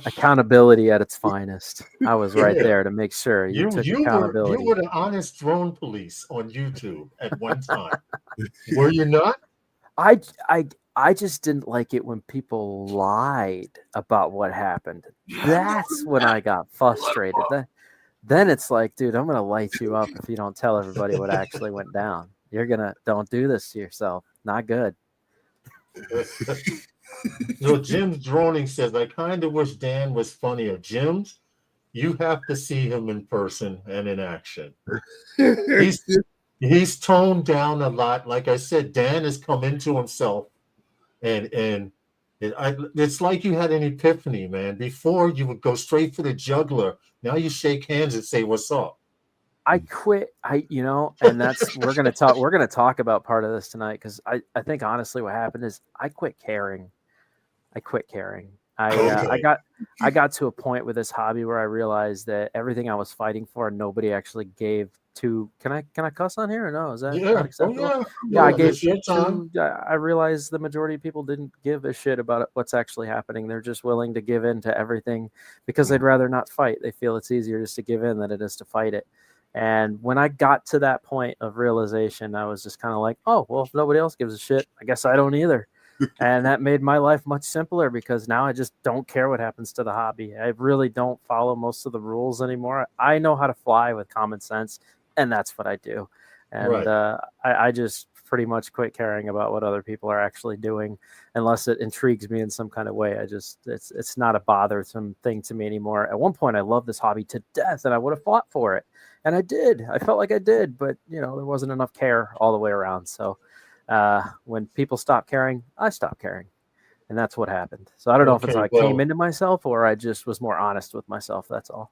Accountability at its finest. I was right there to make sure you took accountability. You were the honest drone police on YouTube at one time. Were you not? I just didn't like it when people lied about what happened. That's when I got frustrated. Then it's like, dude, I'm gonna light you up if you don't tell everybody what actually went down. Don't do this to yourself. Not good. So Jim's droning says, I kind of wish Dan was funnier. Jim's, you have to see him in person and in action. He's toned down a lot. Like I said, Dan has come into himself, and it's like you had an epiphany, man. Before you would go straight for the jugular. Now you shake hands and say, "What's up?" I quit. And that's we're gonna talk about part of this tonight, because I think honestly what happened is I quit caring. I got to a point with this hobby where I realized that everything I was fighting for, nobody actually gave to. Can I cuss on here or no? Is that not acceptable? I gave to. I realized the majority of people didn't give a shit about what's actually happening. They're just willing to give in to everything because they'd rather not fight. They feel it's easier just to give in than it is to fight it. And when I got to that point of realization, I was just kind of like, oh, well, if nobody else gives a shit, I guess I don't either. And that made my life much simpler, because now I just don't care what happens to the hobby. I really don't follow most of the rules anymore. I know how to fly with common sense, and that's what I do. And I just pretty much quit caring about what other people are actually doing, unless it intrigues me in some kind of way. It's not a bothersome thing to me anymore. At one point, I loved this hobby to death, and I would have fought for it. And I did. I felt like I did, but there wasn't enough care all the way around. So when people stop caring, I stop caring. And that's what happened. So I don't know if it's I came into myself or I just was more honest with myself. That's all.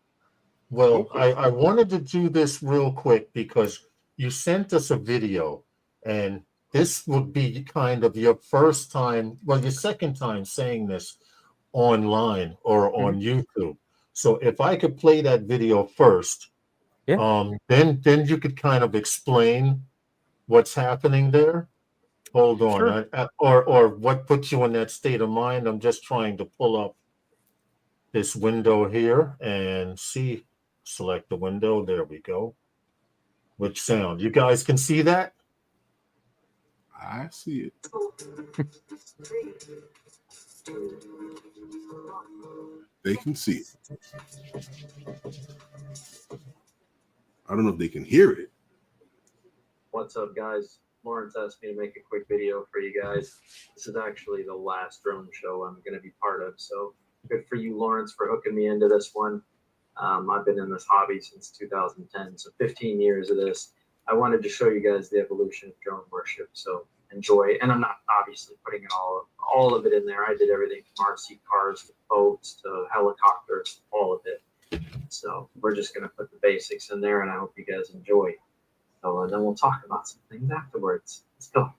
Well, I wanted to do this real quick because you sent us a video, and this would be kind of your first time, your second time saying this online or on YouTube. So if I could play that video first, then you could kind of explain what's happening there. Hold on. Sure. Or what puts you in that state of mind? I'm just trying to pull up this window here and see. Select the window. There we go. Which sound? You guys can see that? I see it. They can see it. I don't know if they can hear it. What's up, guys? Lawrence asked me to make a quick video for you guys. This is actually the last drone show I'm going to be part of, so good for you, Lawrence, for hooking me into this one. I've been in this hobby since 2010, so 15 years of this. I wanted to show you guys the evolution of drone worship, so enjoy. And I'm not obviously putting all of it in there. I did everything from RC cars to boats to helicopters, all of it. So we're just going to put the basics in there, and I hope you guys enjoy. So, and then we'll talk about some things afterwards. Let's go.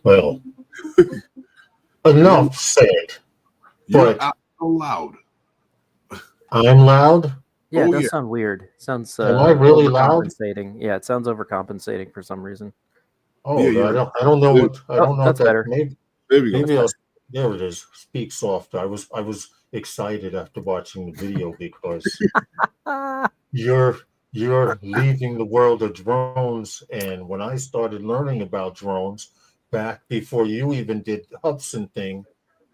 Well. Enough said. You're out so loud. I'm loud? Yeah, it does sound weird. It sounds Am I really loud? Yeah, it sounds overcompensating for some reason. Oh, yeah, I don't know what I don't know. That's better. Maybe there it is. Speak soft. I was excited after watching the video because you're leaving the world of drones, and when I started learning about drones back before you even did the Hudson thing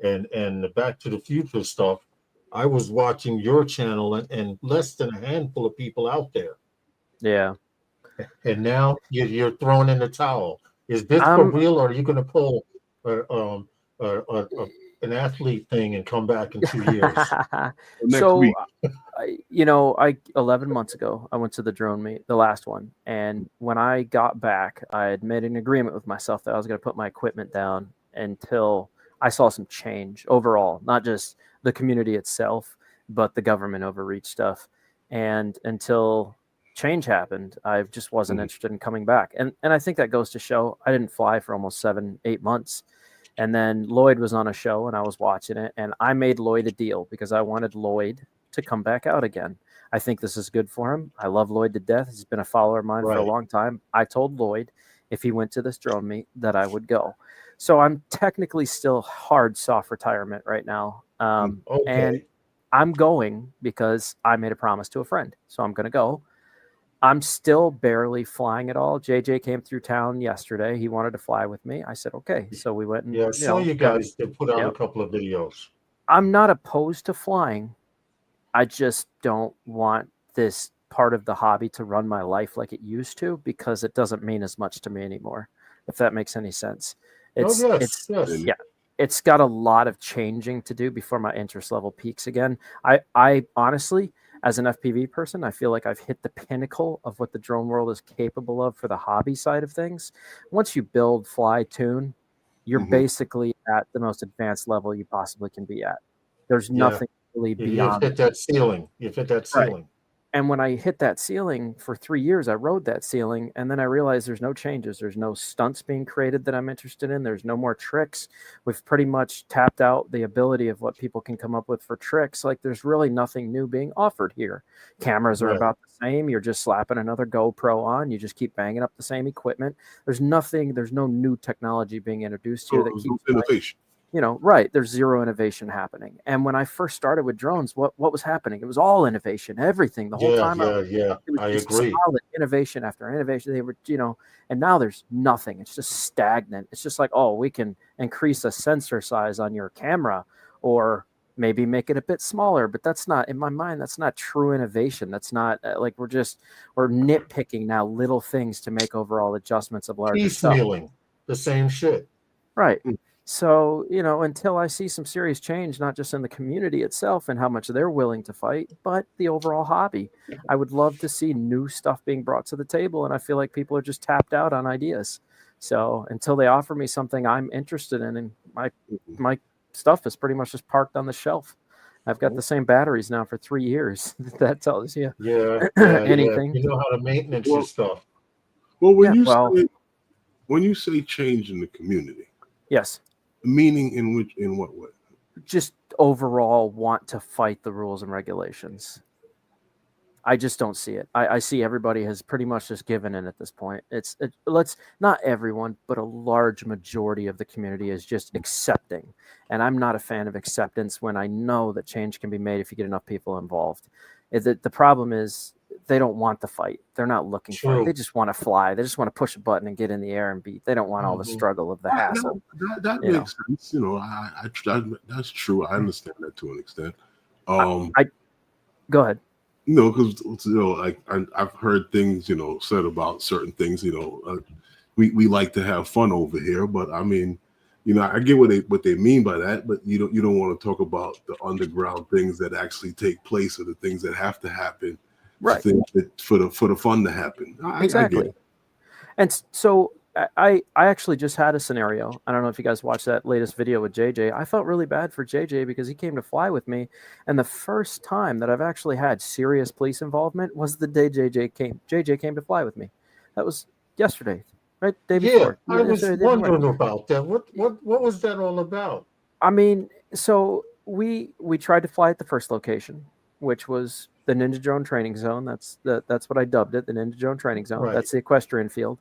and the Back to the Future stuff, I was watching your channel and less than a handful of people out there. Yeah. And now you're throwing in the towel. Is this for real, or are you going to pull an athlete thing and come back in 2 years? Next week. 11 months ago, I went to the drone meet, the last one. And when I got back, I had made an agreement with myself that I was going to put my equipment down until I saw some change overall, not just the community itself, but the government overreach stuff. And until change happened, I just wasn't interested in coming back. And I think that goes to show I didn't fly for almost 7-8 months. And then Lloyd was on a show and I was watching it, and I made Lloyd a deal because I wanted Lloyd to come back out again. I think this is good for him. I love Lloyd to death. He's been a follower of mine for a long time. I told Lloyd if he went to this drone meet that I would go. So I'm technically still hard soft retirement right now. And I'm going because I made a promise to a friend. So I'm going to go. I'm still barely flying at all. JJ came through town yesterday. He wanted to fly with me. I said, okay. So we went and I saw you guys put out a couple of videos. I'm not opposed to flying. I just don't want this part of the hobby to run my life like it used to, because it doesn't mean as much to me anymore, if that makes any sense. It's got a lot of changing to do before my interest level peaks again. I honestly, as an FPV person, I feel like I've hit the pinnacle of what the drone world is capable of for the hobby side of things. Once you build, fly, tune, you're basically at the most advanced level you possibly can be at. There's nothing really beyond. You've hit that ceiling. Right. And when I hit that ceiling for 3 years, I rode that ceiling, and then I realized there's no changes. There's no stunts being created that I'm interested in. There's no more tricks. We've pretty much tapped out the ability of what people can come up with for tricks. Like, there's really nothing new being offered here. Cameras are about the same. You're just slapping another GoPro on. You just keep banging up the same equipment. There's no new technology being introduced here that keeps innovation. There's zero innovation happening. And when I first started with drones, what was happening? It was all innovation, everything, the whole time. It was I agree. Solid innovation after innovation. They were, and now there's nothing. It's just stagnant. It's just like, oh, we can increase a sensor size on your camera, or maybe make it a bit smaller. But that's not, in my mind, that's not true innovation. That's not we're nitpicking now little things to make overall adjustments of larger stuff. The same shit. Right. So, until I see some serious change, not just in the community itself and how much they're willing to fight, but the overall hobby, I would love to see new stuff being brought to the table. And I feel like people are just tapped out on ideas. So until they offer me something I'm interested in, and my stuff is pretty much just parked on the shelf. I've got the same batteries now for 3 years. That tells you anything. You know how to maintenance your stuff. Well, when you say change in the community, Yes. Meaning in what way? Just overall want to fight the rules and regulations. I just don't see it. I see everybody has pretty much just given in at this point. Let's not everyone, but a large majority of the community is just accepting. And I'm not a fan of acceptance when I know that change can be made if you get enough people involved. The problem is they don't want the fight. They're not looking for it. They just want to fly. They just want to push a button and get in the air and beat. They don't want all the struggle of the hassle. That makes sense. You know, that's true. I understand that to an extent. Go ahead. You know, because like I've heard things, said about certain things. We like to have fun over here, but I mean, I get what they mean by that. But you don't want to talk about the underground things that actually take place or the things that have to happen, right? For the fun to happen. Exactly. I get it. And so I actually just had a scenario. I don't know if you guys watched that latest video with JJ. I felt really bad for JJ because he came to fly with me. And the first time that I've actually had serious police involvement was the day JJ came to fly with me. That was yesterday, right? Day before. I was wondering about that. What was that all about? I mean, so we tried to fly at the first location, which was the Ninja Drone Training Zone. That's what I dubbed it, the Ninja Drone Training Zone. Right. That's the equestrian field.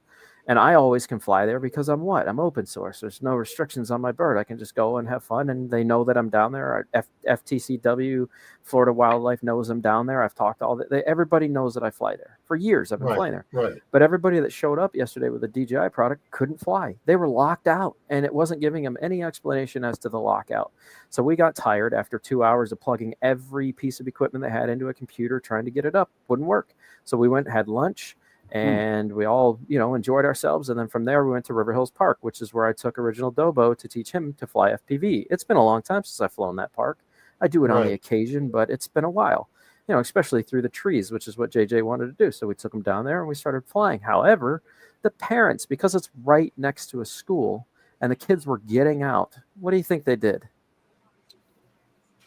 And I always can fly there because I'm open source. There's no restrictions on my bird. I can just go and have fun, and they know that I'm down there. FTCW, Florida Wildlife knows I'm down there. I've talked to everybody knows that I fly there. For years I've been flying there. Right. But everybody that showed up yesterday with the DJI product couldn't fly. They were locked out, and it wasn't giving them any explanation as to the lockout. So we got tired after 2 hours of plugging every piece of equipment they had into a computer, trying to get it up. Wouldn't work. So we went and had lunch. And we all, enjoyed ourselves. And then from there, we went to River Hills Park, which is where I took Original Dobo to teach him to fly FPV. It's been a long time since I've flown that park. I do it on the occasion, but it's been a while, especially through the trees, which is what JJ wanted to do. So we took him down there and we started flying. However, the parents, because it's right next to a school and the kids were getting out, what do you think they did?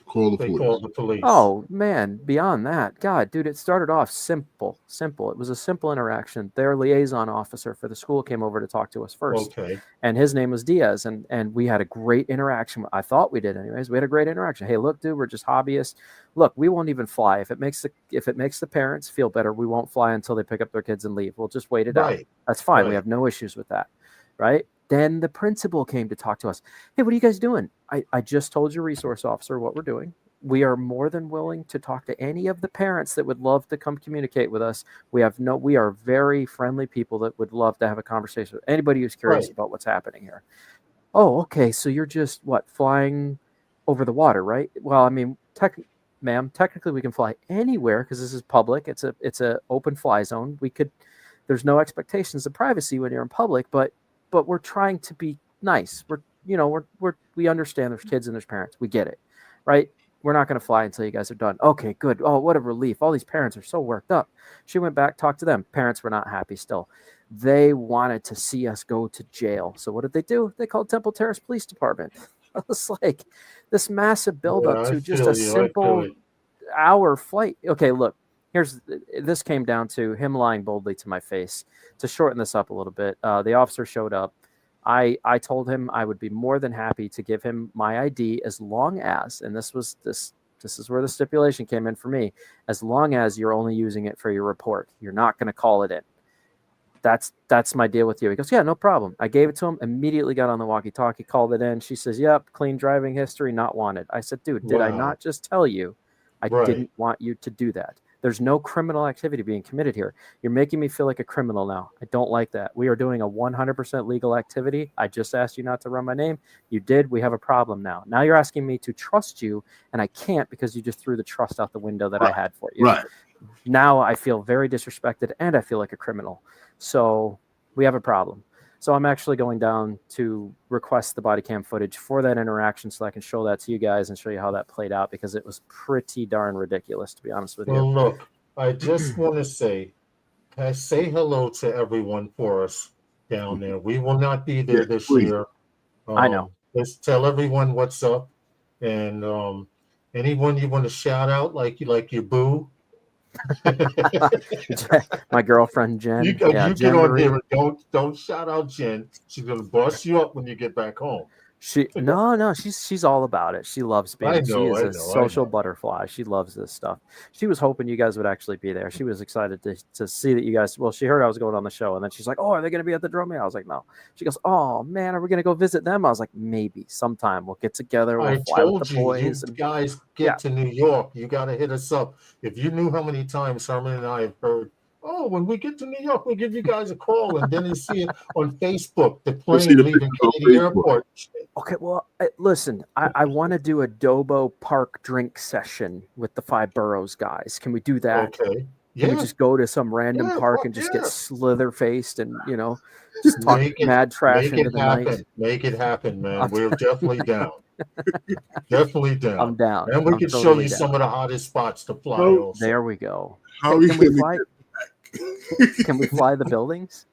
Called the police. Oh man, beyond that, God, dude, it started off simple. It was a simple interaction. Their liaison officer for the school came over to talk to us first. Okay. And his name was Diaz, and we had a great interaction. I thought we did anyways. We had a great interaction. Hey, look, dude, we're just hobbyists. Look, we won't even fly. If it makes the parents feel better, we won't fly until they pick up their kids and leave. We'll just wait it out. That's fine. We have no issues with that. Right? Then the principal came to talk to us. Hey, what are you guys doing? I just told your resource officer what we're doing. We are more than willing to talk to any of the parents that would love to come communicate with us. We are very friendly people that would love to have a conversation with anybody who's curious about what's happening here. Oh, okay. So you're just flying over the water, right? Well, I mean, technically we can fly anywhere because this is public. It's a open fly zone. There's no expectations of privacy when you're in public, but we're trying to be nice. We understand there's kids and there's parents. We get it, right? We're not going to fly until you guys are done. Okay, good. Oh, what a relief. All these parents are so worked up. She went back, talked to them. Parents were not happy still. They wanted to see us go to jail. So what did they do? They called Temple Terrace Police Department. It was like this massive buildup to just a simple hour flight. Okay, look, this came down to him lying boldly to my face. To shorten this up a little bit, the officer showed up. I told him I would be more than happy to give him my ID as long as, and this is where the stipulation came in for me, as long as you're only using it for your report. You're not going to call it in. That's my deal with you. He goes, yeah, no problem. I gave it to him, immediately got on the walkie-talkie, called it in. She says, yep, clean driving history, not wanted. I said, dude, did I not just tell you I didn't want you to do that? There's no criminal activity being committed here. You're making me feel like a criminal now. I don't like that. We are doing a 100% legal activity. I just asked you not to run my name. You did. We have a problem now. Now you're asking me to trust you, and I can't because you just threw the trust out the window that I had for you. Right. Now I feel very disrespected, and I feel like a criminal. So we have a problem. So I'm actually going down to request the body cam footage for that interaction so I can show that to you guys and show you how that played out, because it was pretty darn ridiculous, to be honest with you. Well, look, I just want to say hello to everyone for us down there. We will not be there this year. I know. Just tell everyone what's up. And anyone you want to shout out, like your boo, My girlfriend Jen. You Jen get on Marie. here and don't shout out Jen. She's gonna bust you up when you get back home. No, she's all about it. She loves being. She is a social butterfly. She loves this stuff. She was hoping you guys would actually be there. She was excited to see that you guys. Well, she heard I was going on the show, and then she's like, "Oh, are they going to be at the Drone Meet?" I was like, "No." She goes, "Oh man, are we going to go visit them?" I was like, "Maybe sometime we'll get together. We'll fly with the boys." You guys get to New York, you got to hit us up. If you knew how many times Herman and I have heard, "Oh, when we get to New York, we'll give you guys a call," and then you see it on Facebook, the plane leaving Kennedy Airport. Okay, well, listen, I want to do a Dobo Park drink session with the 5 Boroughs guys. Can we do that? Okay. Can we just go to some random park and just get slither faced and just talk mad trash into the night? Make it happen, man. We're definitely down. Definitely down. I'm down. And we can show you some of the hottest spots to fly. Also. There we go. Can we fly? Can we fly the buildings?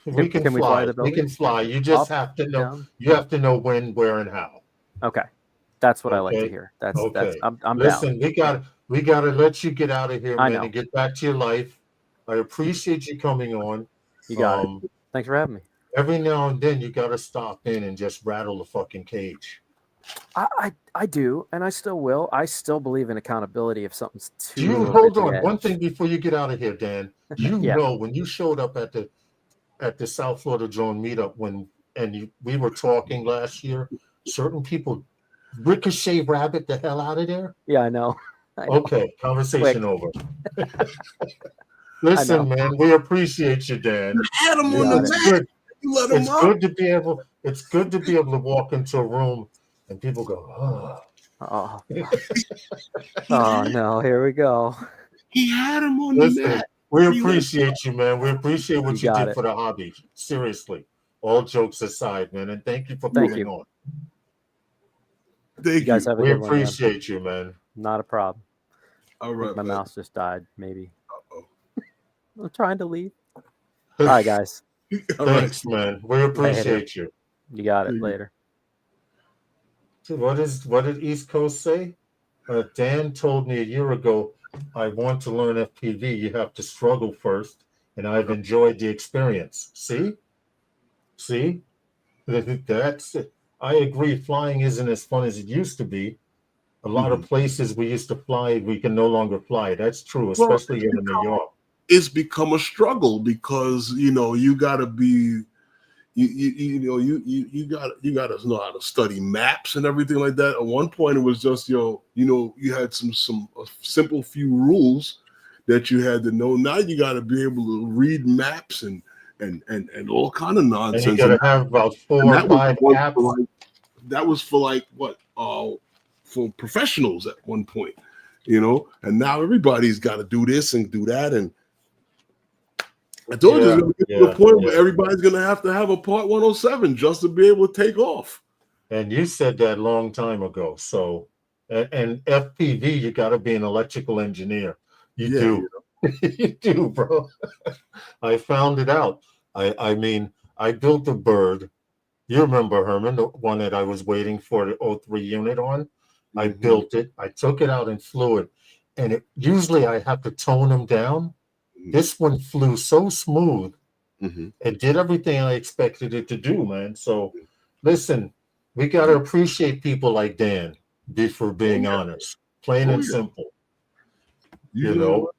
We can fly. We can fly. You just have to know. Down. You have to know when, where, and how. Okay, that's what I like to hear. That's I'm Listen, down. we gotta let you get out of here, man, and get back to your life. I appreciate you coming on. You got it. Thanks for having me. Every now and then, you gotta stop in and just rattle the fucking cage. I do, and I still will. I still believe in accountability if something's too. You hold on one thing before you get out of here, Dan. You know when you showed up at the South Florida Drone meetup we were talking last year, certain people ricochet rabbit the hell out of there. Yeah, I know. Okay, conversation over. Listen, man, we appreciate you, Dan. It's good to be able to walk into a room and people go, oh no, here we go. He had him on the net. We appreciate you, man. We appreciate what you did for the hobby. Seriously, all jokes aside, man, and thank you for coming on. Thank you guys have a good one. We appreciate you, man. Not a problem. All right, my mouse just died. Maybe. I'm trying to leave. All right, guys. Thanks, man. We appreciate you. You got it. Later. What did East Coast say? Dan told me a year ago, I want to learn FPV. You have to struggle first, and I've enjoyed the experience. See? That's it. I agree. Flying isn't as fun as it used to be. A lot of places we used to fly, we can no longer fly. That's true, especially here in New York. It's become a struggle because you gotta be. You gotta know how to study maps and everything like that. At one point, it was just you had some simple few rules that you had to know. Now you got to be able to read maps and all kind of nonsense. And you got to have about 4 or 5 apps. That was for for professionals at one point, and now everybody's got to do this and do that. And I told you, it's going to get to the point where everybody's going to have a Part 107 just to be able to take off. And you said that a long time ago. So, and FPV, you got to be an electrical engineer. You do. You do, bro. I found it out. I mean, I built a bird. You remember, Herman, the one that I was waiting for the 03 unit on? I built it. I took it out and flew it. And usually I have to tone them down. This one flew so smooth. It did everything I expected it to do, man. So, listen, we got to appreciate people like Dan for being honest, plain and simple. You know?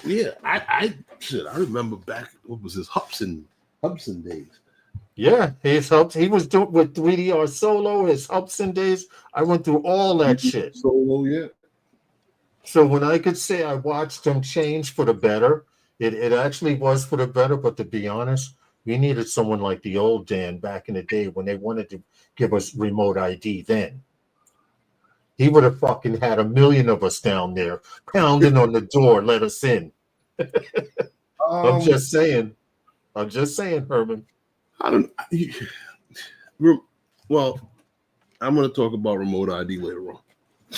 Yeah, I remember back, what was his Hubson days? Yeah, he was doing with 3DR Solo, his Hubson days. I went through all that shit. Solo, yeah. So when I could say I watched him change for the better, it actually was for the better. But to be honest, we needed someone like the old Dan back in the day when they wanted to give us remote ID. Then he would have fucking had 1 million of us down there pounding on the door, let us in. I'm just saying, Herman. Well, I'm going to talk about remote ID later on.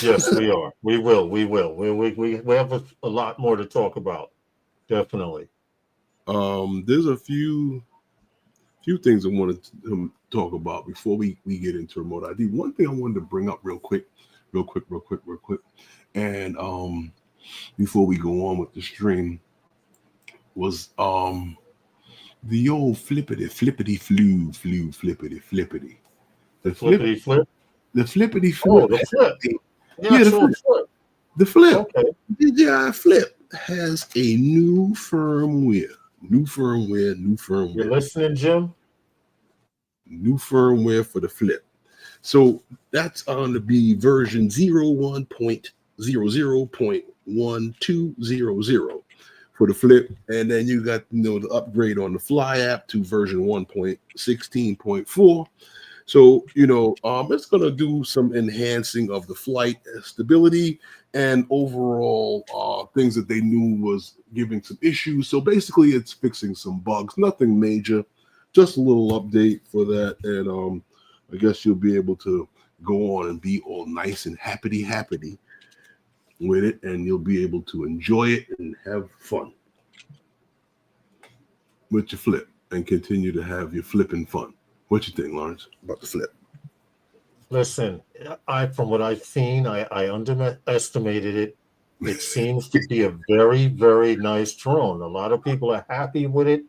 Yes, we are. We will. We have a lot more to talk about. Definitely. There's a few things I wanted to talk about before we get into remote ID. One thing I wanted to bring up real quick. And before we go on with the stream was the old flippity flippity flippity. The Flippity flip. The flippity Oh, flip. the flip. Yeah, the flip. The flip. Okay. DJI Flip has a new firmware. New firmware. You're listening, Jim? New firmware for the flip. So that's on to be version 01.00.1200 for the flip. And then you got the upgrade on the Fly app to version 1.16.4. So, it's going to do some enhancing of the flight stability and overall things that they knew was giving some issues. So basically it's fixing some bugs, nothing major, just a little update for that. And I guess you'll be able to go on and be all nice and happy with it. And you'll be able to enjoy it and have fun with your flip and continue to have your flipping fun. What you think, Lawrence, about the flip? Listen, from what I've seen, I underestimated it. It seems to be a very, very nice drone. A lot of people are happy with it.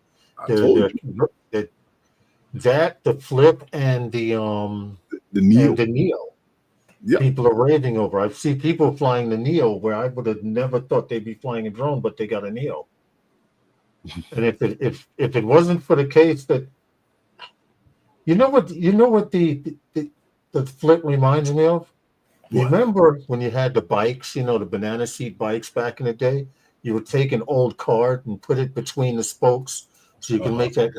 The flip and the Neo. And the Neo. Yep. People are raving over. I've seen people flying the Neo where I would have never thought they'd be flying a drone, but they got a Neo. And if it wasn't for the case that you know what the flip reminds me of? What? Remember when you had the bikes, the banana seat bikes back in the day? You would take an old card and put it between the spokes so you can make that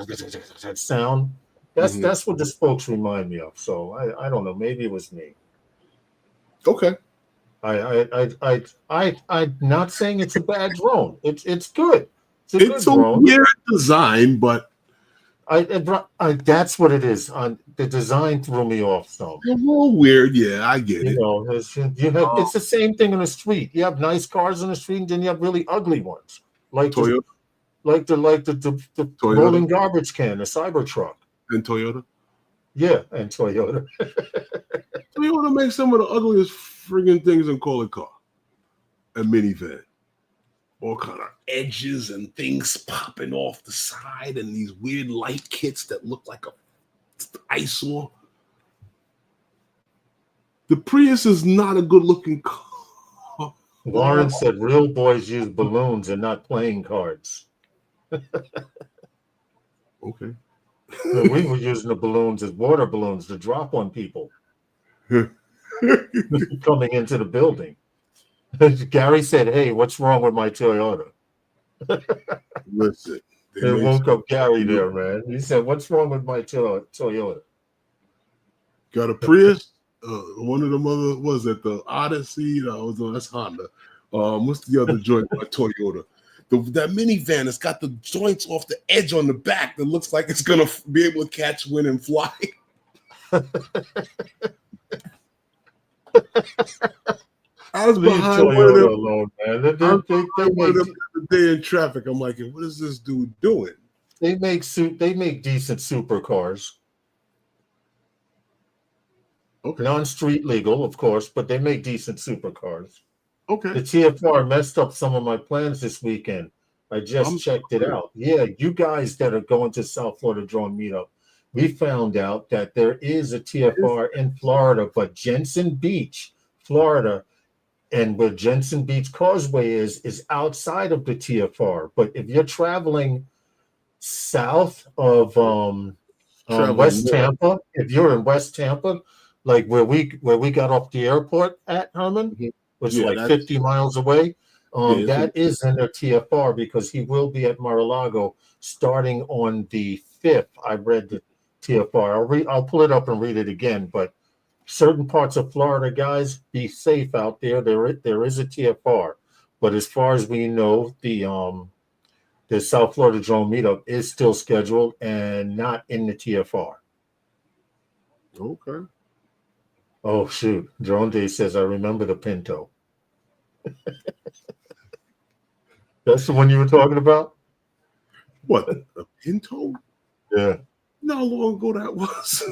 sound. That's what the spokes remind me of. So I don't know. Maybe it was me. Okay. I'm not saying it's a bad drone. It's good. It's a weird design, but that's what it is. The design threw me off. So a little weird. Yeah, I get it. It's the same thing on the street. You have nice cars on the street, and then you have really ugly ones, like Toyota, the rolling garbage can, the Cybertruck, and Toyota. Yeah, and Toyota. Toyota makes some of the ugliest friggin' things in call it car, a minivan. All kind of edges and things popping off the side and these weird light kits that look like a eyesore. The Prius is not a good looking car. Lauren said real boys use balloons and not playing cards. Okay. We were using the balloons as water balloons to drop on people coming into the building. Gary said, "Hey, what's wrong with my Toyota?" Listen, they woke up Gary there, man. He said, "What's wrong with my Toyota?" Got a Prius. One of them other was at the Odyssey. That's Honda. What's the other joint by Toyota? That minivan has got the joints off the edge on the back that looks like it's gonna be able to catch wind and fly. I was behind one of them alone, man. They the day in traffic. I'm like, what is this dude doing? They make decent supercars. Okay. Non-street legal, of course, but they make decent supercars. Okay. The TFR messed up some of my plans this weekend. I just checked it out. Yeah, you guys that are going to South Florida Drone Meetup, we found out that there is a TFR in Florida, but Jensen Beach, Florida, and where Jensen Beach Causeway is outside of the TFR. But if you're traveling south of West Tampa, if you're in West Tampa, like where we got off the airport at Herman, which is like 50 miles away, that is in their TFR because he will be at Mar-a-Lago starting on the 5th. I read the TFR. I'll pull it up and read it again, but certain parts of Florida, guys, be safe out there. There is a TFR, but as far as we know, the South Florida Drone Meetup is still scheduled and not in the TFR. Okay. Oh shoot! DroneDJ says, "I remember the Pinto." That's the one you were talking about. What, a Pinto? Yeah. You know how long ago that was?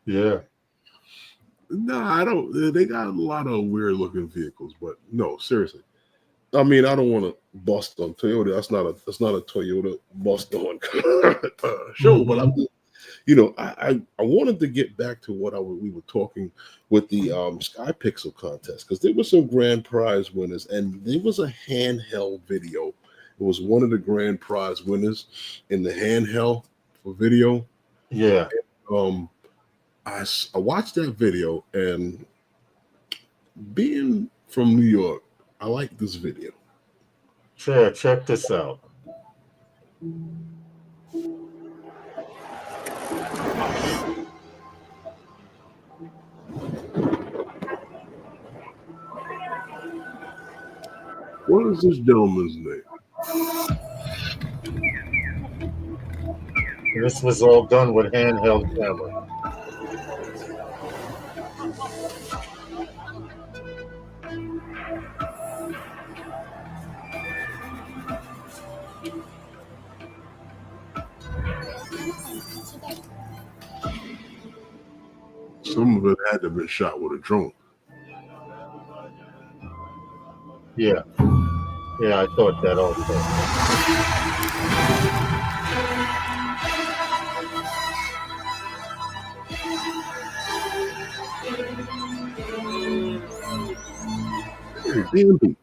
Yeah. Nah, I don't. They got a lot of weird looking vehicles, but no, seriously. I mean, I don't want to bust on Toyota. That's not a Toyota bust on show. But I'm, I wanted to get back to what we were talking with the SkyPixel contest, because there were some grand prize winners, and there was a handheld video. It was one of the grand prize winners in the handheld for video. Yeah. I watched that video, and being from New York, I like this video. Sure, check this out. What is this gentleman's name? This was all done with handheld camera. Some of it had to have been shot with a drone. Yeah. Yeah, I thought that also. DMB.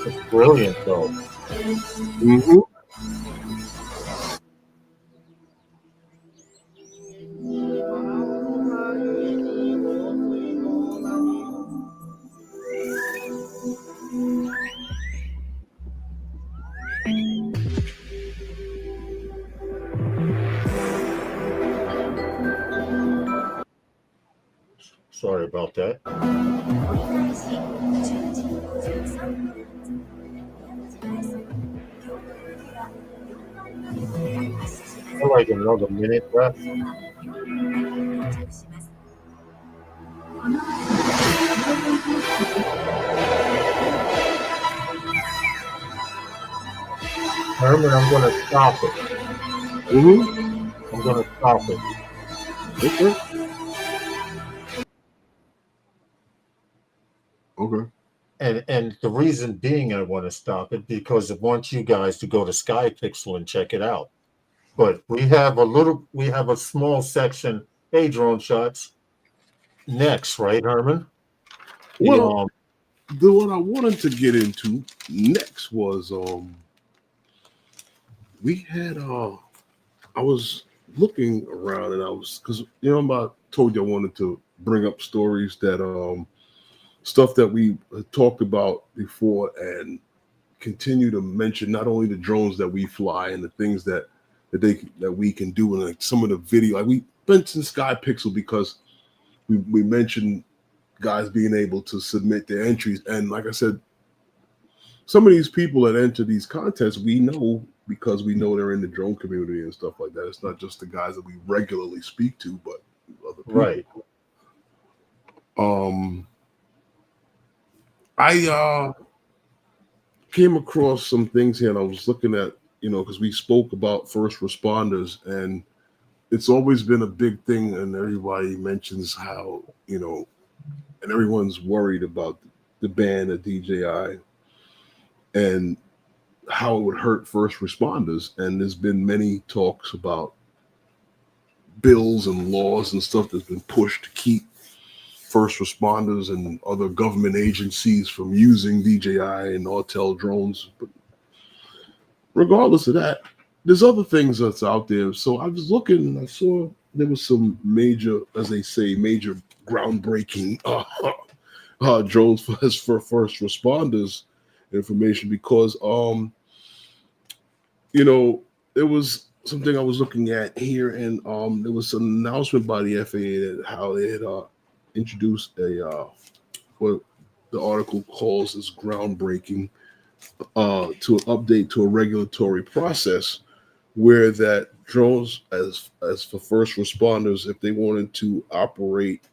It's brilliant, though. Mm-hmm. Sorry about that. I like another minute left. Herman, I'm going to stop it. Mm-hmm. I'm going to stop it. Okay. Okay. And the reason being I want to stop it because I want you guys to go to SkyPixel and check it out. But we have a small section, hey, drone shots, next, right, Herman? Well, what I wanted to get into next was we had I was looking around, and I was, because I told you I wanted to bring up stories that stuff that we talked about before, and continue to mention not only the drones that we fly and the things that we can do, and like some of the video, like we mentioned SkyPixel because we mentioned guys being able to submit their entries, and like I said, some of these people that enter these contests, we know because we know they're in the drone community and stuff like that. It's not just the guys that we regularly speak to, but other people. Right. I came across some things here, and I was looking at, because we spoke about first responders, and it's always been a big thing, and everybody mentions how, and everyone's worried about the ban of DJI and how it would hurt first responders. And there's been many talks about bills and laws and stuff that's been pushed to keep first responders and other government agencies from using DJI and Autel drones. But regardless of that, there's other things that's out there. So I was looking, and I saw there was some major, as they say, major groundbreaking drones for first responders information, because there was something I was looking at here, and there was an announcement by the FAA that how they had introduced what the article calls as groundbreaking to update to a regulatory process, where that drones as for first responders, if they wanted to operate,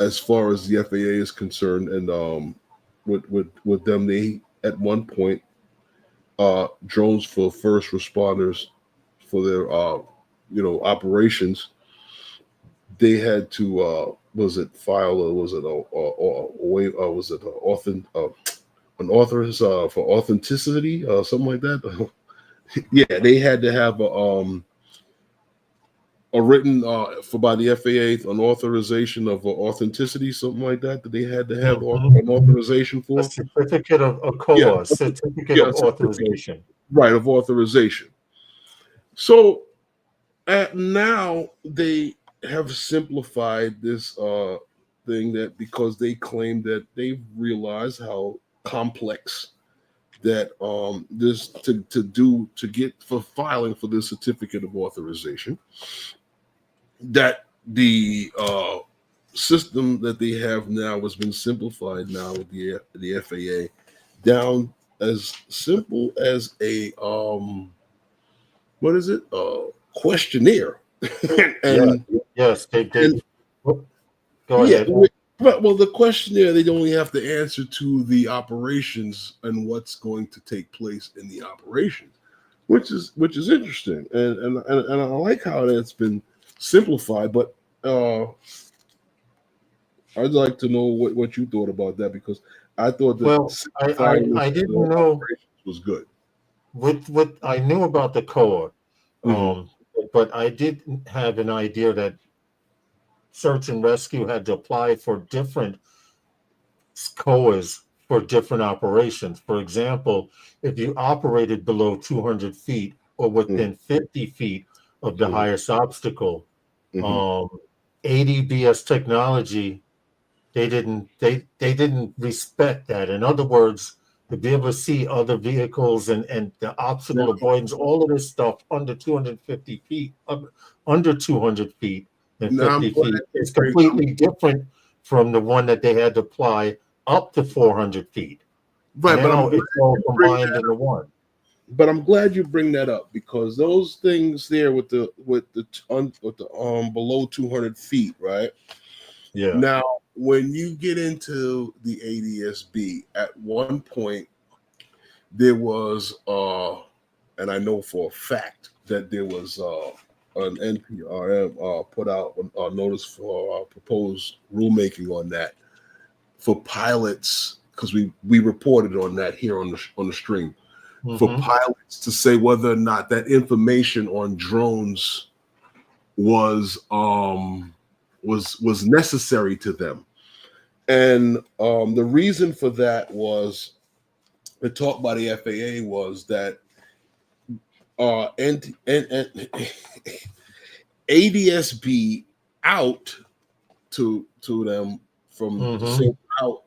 as far as the FAA is concerned, and with them, they at one point, drones for first responders for their operations, they had to file or was it an authors for authenticity something like that. Yeah, they had to have a written for by the FAA an authorization of authenticity, something like that they had to have an authorization for. A certificate of COA, certificate of authorization. Right, of authorization. So now they have simplified this thing that because they claim that they've realized how complex that this to get for filing for this certificate of authorization, that the system that they have now has been simplified now with the FAA down as simple as a questionnaire. And yes, they did. Go ahead. Yeah, well, the questionnaire, they only have to answer to the operations and what's going to take place in the operations, which is interesting, and I like how that's been simplified. But I'd like to know what you thought about that, because I thought that I didn't know was good. What I knew about the COA, but I didn't have an idea that search and rescue had to apply for different COAs for different operations. For example, if you operated below 200 feet or within 50 feet of the highest obstacle, ADBS technology, they didn't respect that. In other words, to be able to see other vehicles and the obstacle avoidance, all of this stuff under 250 feet, under 200 feet and 50 feet is completely different from the one that they had to apply up to 400 feet. Right, now it's all combined into one. But I'm glad you bring that up, because those things there with the below 200 feet, right? Yeah. Now, when you get into the ADSB, at one point there was, and I know for a fact that there was an NPRM put out a notice for proposed rulemaking on that for pilots, because we reported on that here on the stream, for pilots to say whether or not that information on drones was necessary to them. And the reason for that was, the talk by the FAA was that ADSB out to them from the same out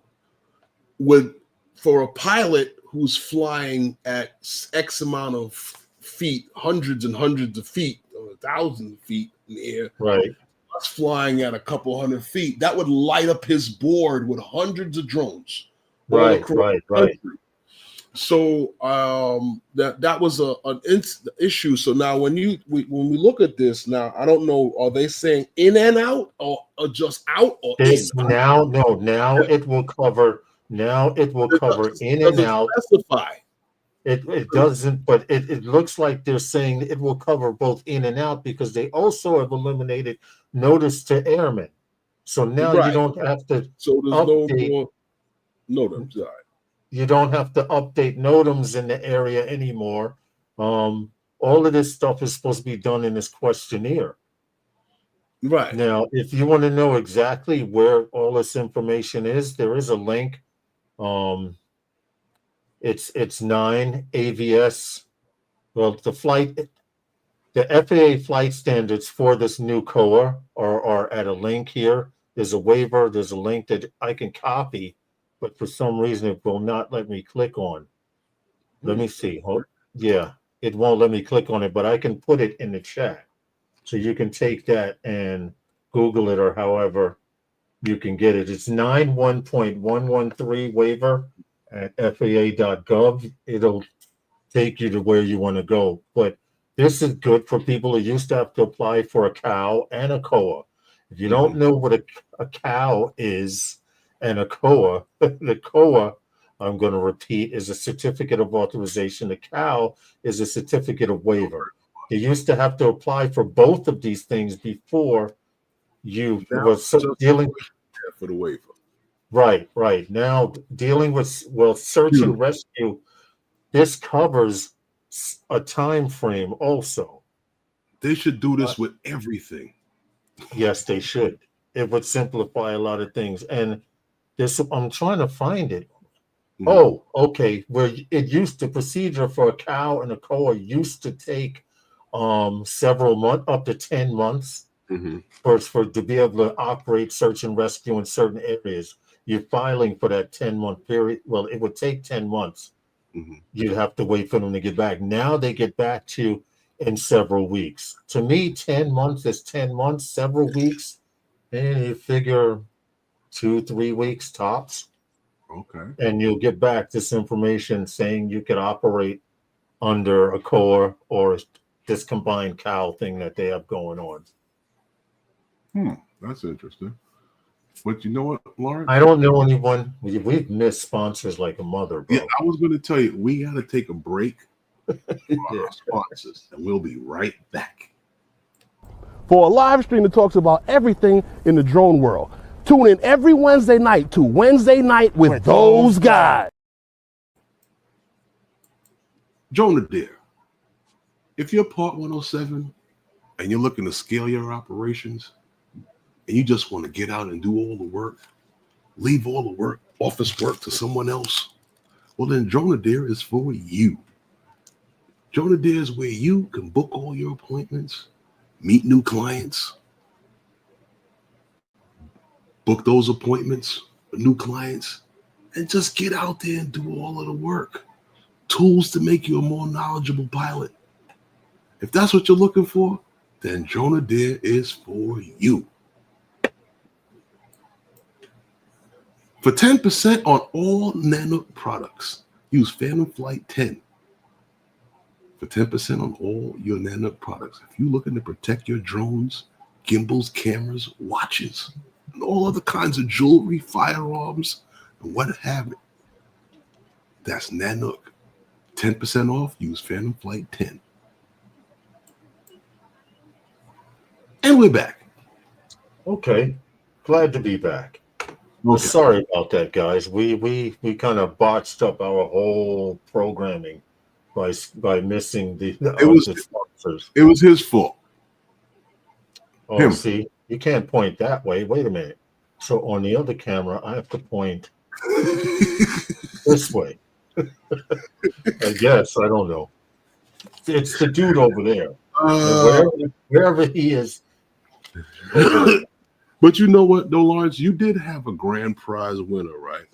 would, for a pilot who's flying at X amount of feet, hundreds and hundreds of feet, or thousands of feet in the air, right? Us flying at a couple hundred feet, that would light up his board with hundreds of drones. Right. So that was an issue. So now when we look at this now, I don't know, are they saying in and out or just out or this in? Now it will cover. Now it will cover in and out. Specify. It doesn't, but it looks like they're saying it will cover both in and out, because they also have eliminated notice to airmen. So now you don't have to. So there's no more NOTAMs. Right. You don't have to update NOTAMs in the area anymore. All of this stuff is supposed to be done in this questionnaire. Right. Now, if you want to know exactly where all this information is, there is a link. It's 9 AVS. Well, the FAA flight standards for this new COA are at a link here. There's a waiver. There's a link that I can copy, but for some reason it will not let me click on. Let me see. Yeah, it won't let me click on it, but I can put it in the chat. So you can take that and Google it, or however you can get it. It's 91.113 waiver at FAA.gov. It'll take you to where you want to go. But this is good for people who used to have to apply for a cow and a COA. If you don't know what a cow is and a COA, the COA I'm going to repeat, is a certificate of authorization. The CAL is a certificate of waiver. You used to have to apply for both of these things before you was dealing for the waiver. Right. Now dealing with search and rescue, this covers a time frame also. They should do this with everything. Yes, they should. It would simplify a lot of things. And this, I'm trying to find it. Mm-hmm. Oh, okay. Where it used to, procedure for a cow and a coa used to take several months, up to 10 months, mm-hmm. for to be able to operate search and rescue in certain areas. You're filing for that 10-month period. Well, it would take 10 months. Mm-hmm. You'd have to wait for them to get back. Now they get back to you in several weeks. To me, 10 months is 10 months, several weeks, and you figure 2-3 weeks tops. Okay. And you'll get back this information saying you could operate under a COA or this combined cow thing that they have going on. That's interesting. But you know what, Lawrence? I don't know anyone. We've missed sponsors like a mother, bro. Yeah, I was going to tell you, we got to take a break for our sponsors, and we'll be right back. For a live stream that talks about everything in the drone world, tune in every Wednesday night to Wednesday Night with those guys. DroneDJ, if you're Part 107 and you're looking to scale your operations and you just want to get out and do all the work, leave all the work, office work to someone else, well then DroneDJ is for you. DroneDJ is where you can book all your appointments, meet new clients, book those appointments with new clients, and just get out there and do all of the work. Tools to make you a more knowledgeable pilot. If that's what you're looking for, then DroneDJ is for you. For 10% on all Nanook products, use Phantom Flight 10. For 10% on all your Nanook products. If you're looking to protect your drones, gimbals, cameras, watches, and all other kinds of jewelry, firearms, and what have it, that's Nanook. 10% off, use Phantom Flight 10. And we're back. Okay. Glad to be back. Okay. Sorry about that, guys. We kind of botched up our whole programming by missing the sponsors. It was his fault. Oh, see, you can't point that way. Wait a minute. So on the other camera, I have to point this way. I guess, I don't know. It's the dude over there. Wherever he is. But you know what, though, Lawrence? You did have a grand prize winner, right?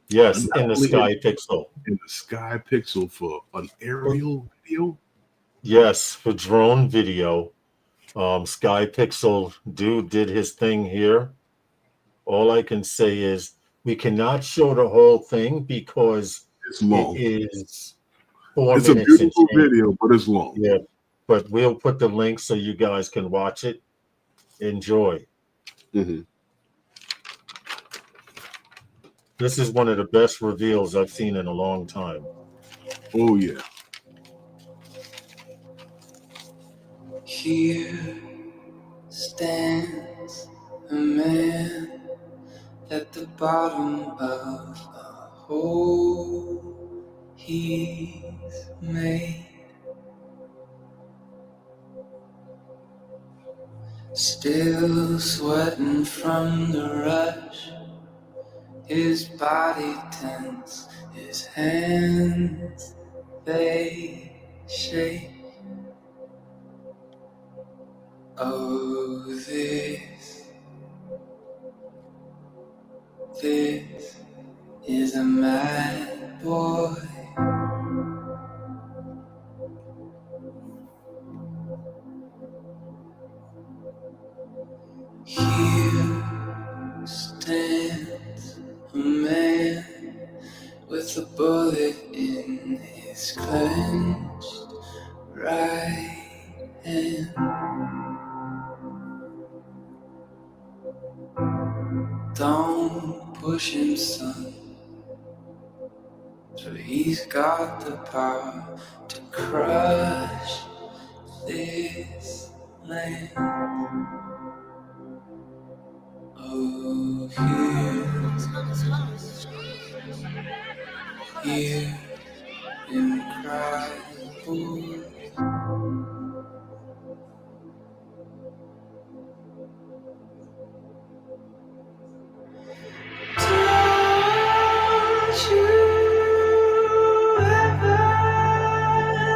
Yes, in the SkyPixel. In the SkyPixel for an aerial video? Yes, for drone video. SkyPixel dude did his thing here. All I can say is we cannot show the whole thing because it's long. It is 4 minutes. It's a beautiful video, but it's long. Yeah, but we'll put the link so you guys can watch it. Enjoy. Mm-hmm. This is one of the best reveals I've seen in a long time. Oh, yeah. Here stands a man at the bottom of a hole he's made. Still sweating from the rush, his body tense, his hands, they shake. Oh, this is a mad boy. Here stands a man with a bullet in his clenched right hand. Don't push him, son. So he's got the power to crush this land. Oh, hear him cry, boy. Don't you ever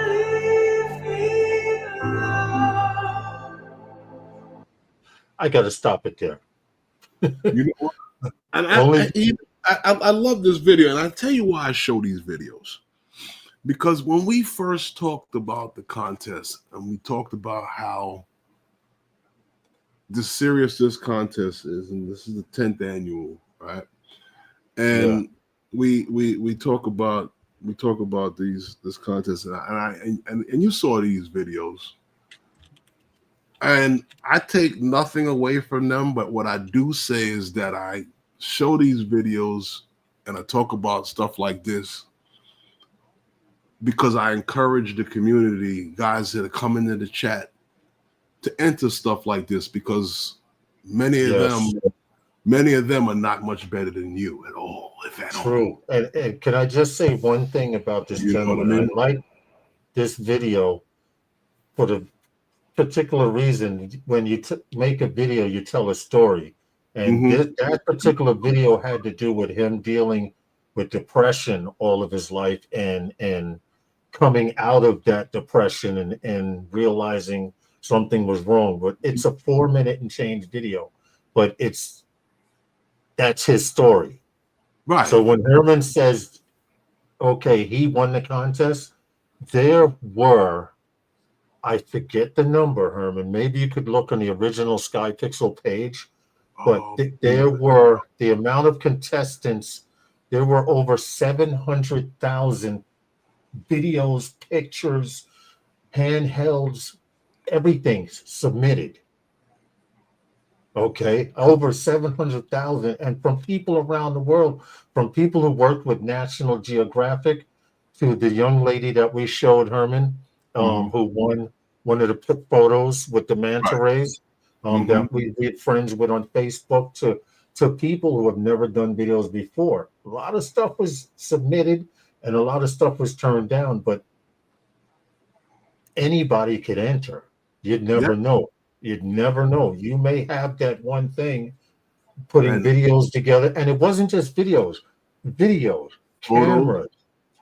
leave me alone. I got to stop it there. You know what? And I love this video, and I tell you why I show these videos. Because when we first talked about the contest, and we talked about how serious this contest is, and this is the 10th annual, right? And we talk about this contest, and you saw these videos, and I take nothing away from them, but what I do say is that I show these videos and I talk about stuff like this because I encourage the community, guys that are coming into the chat, to enter stuff like this, because many of them are not much better than you at all, if at all. True. And can I just say one thing about this gentleman? I like this video for the particular reason. When you make a video, you tell a story. And that particular video had to do with him dealing with depression all of his life and coming out of that depression and realizing something was wrong. But it's a 4-minute and change video, but that's his story. Right. So when Herman says, okay, he won the contest, there were, I forget the number, Herman, maybe you could look on the original SkyPixel page, but there were the amount of contestants, there were over 700,000 videos, pictures, handhelds, everything submitted. Okay, over 700,000, and from people around the world, from people who worked with National Geographic to the young lady that we showed, Herman, who won one of the photos with the manta rays, that we had friends with on Facebook, to people who have never done videos before. A lot of stuff was submitted and a lot of stuff was turned down, but anybody could enter. You'd never know. You'd never know. You may have that one thing, putting videos together, and it wasn't just videos, cameras,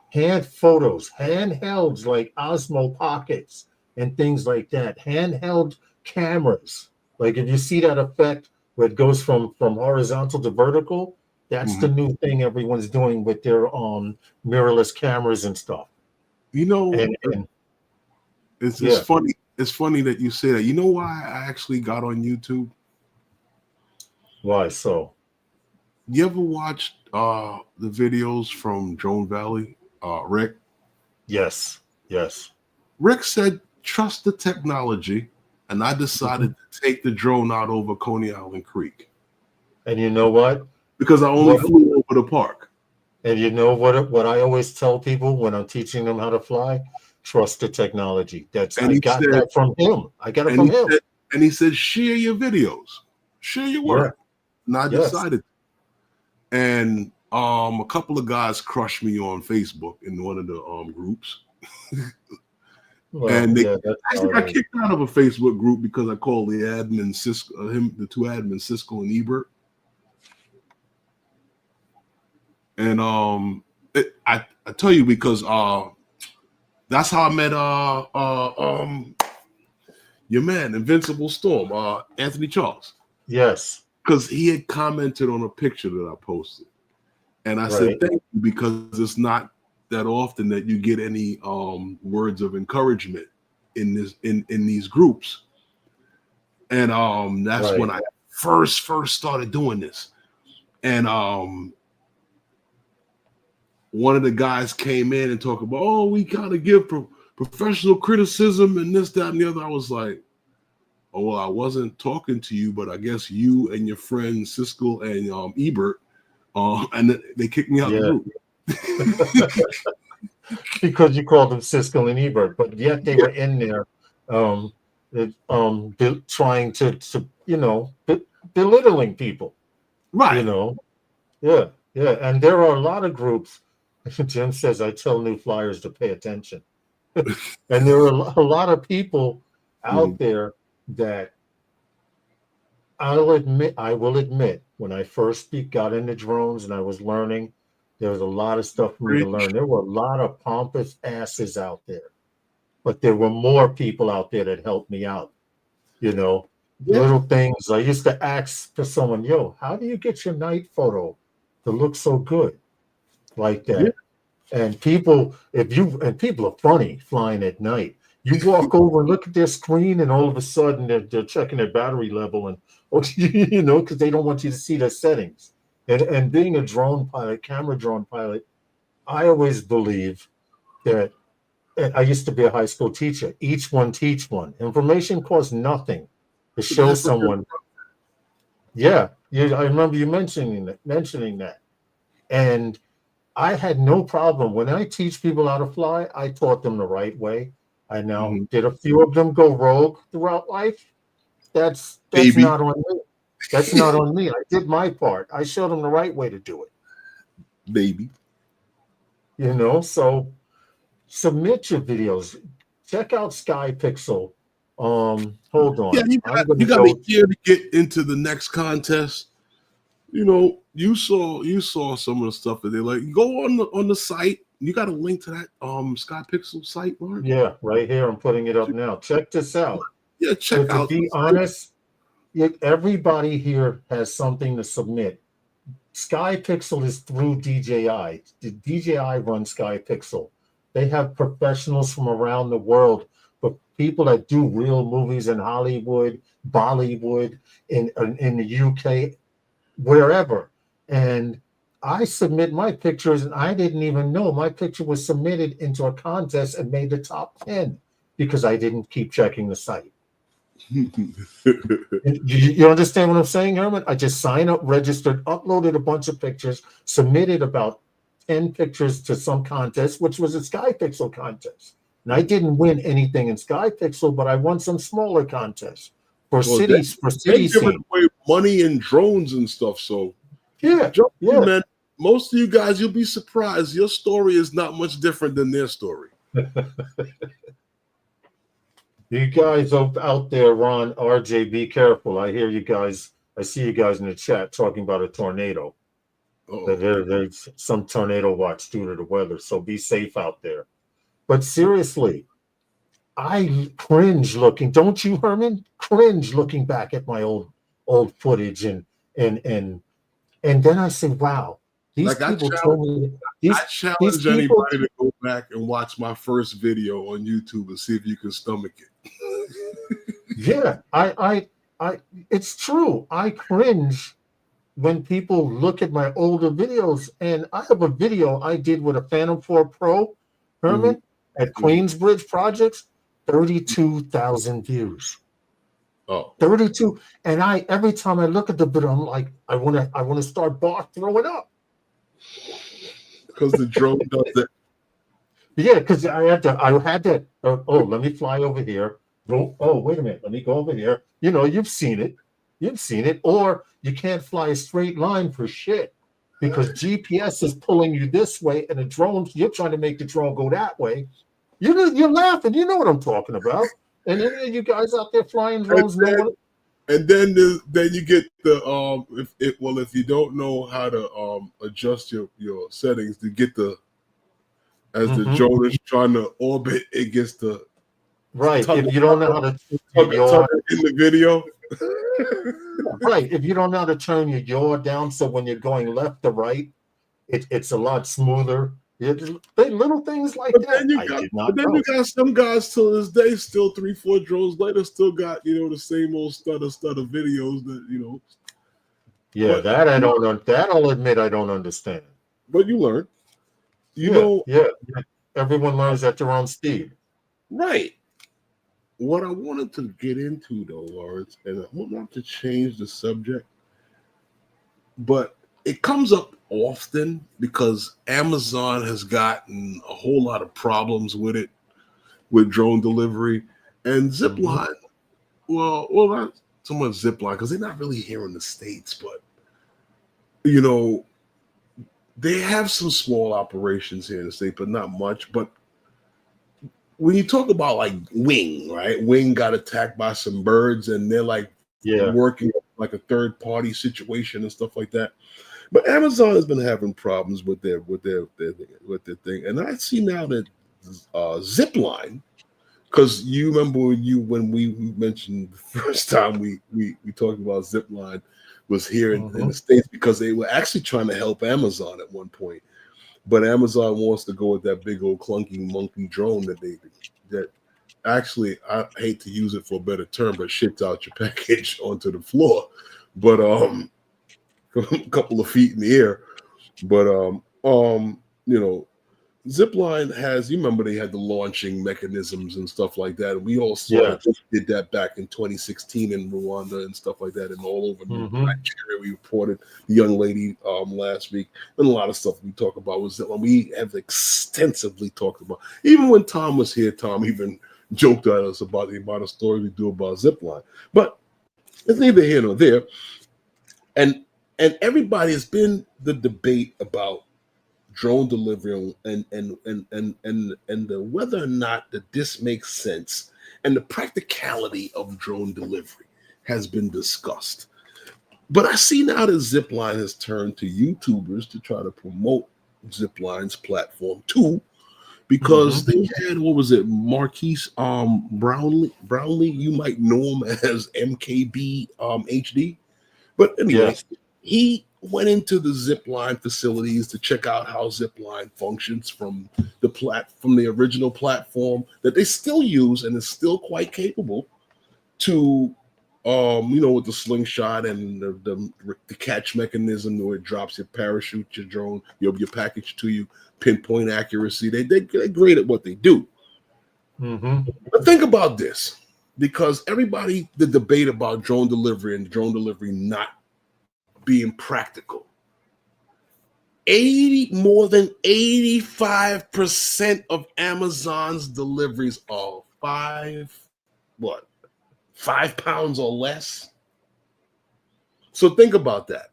hand photos, handhelds like Osmo Pockets and things like that, handheld cameras. Like if you see that effect where it goes from horizontal to vertical, that's the new thing everyone's doing with their mirrorless cameras and stuff. You know, and it's funny. It's funny that you say that. You know why I actually got on YouTube? Why so? You ever watched the videos from Drone Valley, Rick? Yes. Rick said, trust the technology, and I decided to take the drone out over Coney Island Creek. And you know what? Because I only flew over the park. And you know what I always tell people when I'm teaching them how to fly? Trust the technology. I got that from him. I got it from him. And he said, share your videos, share your work. And I decided. And a couple of guys crushed me on Facebook in one of the groups. And they actually got kicked out of a Facebook group because I called the admin Cisco, the two admins, Cisco and Ebert. And I tell you, because that's how I met your man, Invincible Storm, Anthony Charles. Yes. Because he had commented on a picture that I posted. And I said, thank you, because it's not that often that you get any words of encouragement in these groups. And that's when I first started doing this. And one of the guys came in and talked about, oh, we gotta give professional criticism and this, that, and the other. I was like, oh, well, I wasn't talking to you, but I guess you and your friend Cisco and Ebert, and they kicked me out of the group. because you called them Siskel and Ebert, but yet they were in there trying to belittling people. Right. You know, yeah. And there are a lot of groups. Jim says, I tell new flyers to pay attention. And there are a lot of people out there that I will admit, when I first got into drones and I was learning, there was a lot of stuff for me to learn. There were a lot of pompous asses out there, but there were more people out there that helped me out. Little things. I used to ask for someone, yo, how do you get your night photo to look so good like that? Yeah. And people are funny flying at night. You walk over and look at their screen, and all of a sudden they're checking their battery level, and because they don't want you to see their settings. And being a drone pilot, camera drone pilot, I always believe that. I used to be a high school teacher. Each one teach one. Information costs nothing to show someone. Yeah, I remember you mentioning that. And I had no problem. When I teach people how to fly, I taught them the right way. I now did a few of them go rogue throughout life. That's not on me. That's not on me. I did my part. I showed them the right way to do it. Baby. So submit your videos. Check out SkyPixel. Hold on. Yeah, you got a year to get into the next contest. You saw some of the stuff that they like. Go on the site. You got a link to that SkyPixel site, Mark? Yeah, right here. I'm putting it up now. Check this out. Yeah, check out. To be honest, everybody here has something to submit. SkyPixel is through DJI. The DJI runs SkyPixel. They have professionals from around the world, but people that do real movies in Hollywood, Bollywood, in the UK, wherever. And I submit my pictures, and I didn't even know my picture was submitted into a contest and made the top 10 because I didn't keep checking the site. You understand what I'm saying, Herman? I just signed up, registered, uploaded a bunch of pictures, submitted about 10 pictures to some contest, which was a SkyPixel contest. And I didn't win anything in SkyPixel, but I won some smaller contests for cities. They giving away money and drones and stuff. So yeah, man. Most of you guys, you'll be surprised. Your story is not much different than their story. You guys out there, Ron, RJ, be careful. I hear you guys. I see you guys in the chat talking about a tornado. There's some tornado watch due to the weather, so be safe out there. But seriously, I cringe looking. Don't you, Herman? Cringe looking back at my old footage, and then I say, wow, these people told me. I challenge anybody to go back and watch my first video on YouTube and see if you can stomach it. Yeah, I it's true. I cringe when people look at my older videos, and I have a video I did with a Phantom 4 Pro, Herman, at Queensbridge Projects, 32,000 views. Oh, 32. And every time I look at the video, I'm like, I want to start throwing up. Because the drone does that. Yeah, because I had to. Let me fly over here. Oh, wait a minute. Let me go over here. You've seen it. Or you can't fly a straight line for shit because GPS is pulling you this way, and the drone, you're trying to make the drone go that way. You're laughing. You know what I'm talking about. And then you guys out there flying drones. And then you get the if you don't know how to adjust your settings to get the drone is trying to orbit, it gets the right. If you don't know how to in the video. Right. If you don't know how to turn your yaw down, so when you're going left to right, it's a lot smoother. Little things like that. You got some guys till this day, still 3-4 drones later, still got the same old stutter videos that Yeah, but, that I don't. That I'll admit I don't understand. But you learn. Yeah. Everyone learns at their own speed. Right. What I wanted to get into though, Lawrence, and I don't want to change the subject, but it comes up often because Amazon has gotten a whole lot of problems with it, with drone delivery. And Zipline, well, not so much Zipline because they're not really here in the States, but you know, they have some small operations here in the States, but not much. But when you talk about like Wing, right? Wing got attacked by some birds, and they're like working like a third party situation and stuff like that. But Amazon has been having problems with their thing, and I see now that Zipline, because you remember when we mentioned the first time we talked about Zipline was here in the States, because they were actually trying to help Amazon at one point, but Amazon wants to go with that big old clunky monkey drone that actually, I hate to use it for a better term, but shits out your package onto the floor, but a couple of feet in the air. But you know, Zipline has, you remember they had the launching mechanisms and stuff like that, and we all saw that they did that back in 2016 in Rwanda and stuff like that, and all over Nigeria. We reported the young lady last week, and a lot of stuff we talk about was Zipline. We have extensively talked about, even when Tom was here, Tom even joked at us about the amount of stories we do about Zipline, but it's neither here nor there. And everybody has been the debate about drone delivery and the whether or not that this makes sense, and the practicality of drone delivery has been discussed. But I see now that Zipline has turned to YouTubers to try to promote Zipline's platform too, because they had, what was it, Marquise Brownlee, you might know him as MKBHD, but anyway, he went into the Zipline facilities to check out how Zipline functions from the original platform that they still use and is still quite capable to, you know, with the slingshot and the catch mechanism where it drops your parachute, your drone, your package to you, pinpoint accuracy. They're great at what they do. But think about this, because the debate about drone delivery and drone delivery not being practical. More than 85% of Amazon's deliveries are 5 pounds or less. So think about that.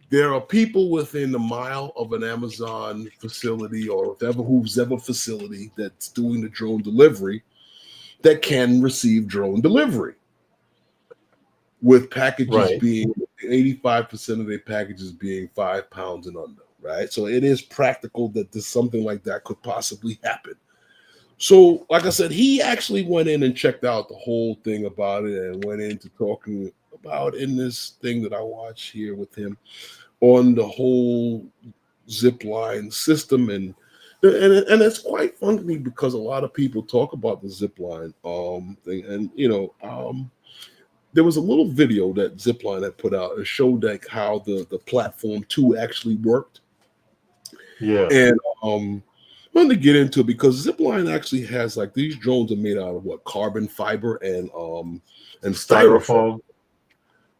There are people within a mile of an Amazon facility or who's ever facility that's doing the drone delivery that can receive drone delivery, with packages being 85% of their packages being 5 pounds and under, right? So it is practical that something like that could possibly happen. So, like I said, he actually went in and checked out the whole thing about it and went into talking about in this thing that I watch here with him on the whole Zipline system. And it's quite fun to me because a lot of people talk about the Zipline thing. And, you know, there was a little video that Zipline had put out. It showed like how the platform 2 actually worked. Yeah. And I wanted to get into it because Zipline actually has, like, these drones are made out of what? Carbon fiber and styrofoam.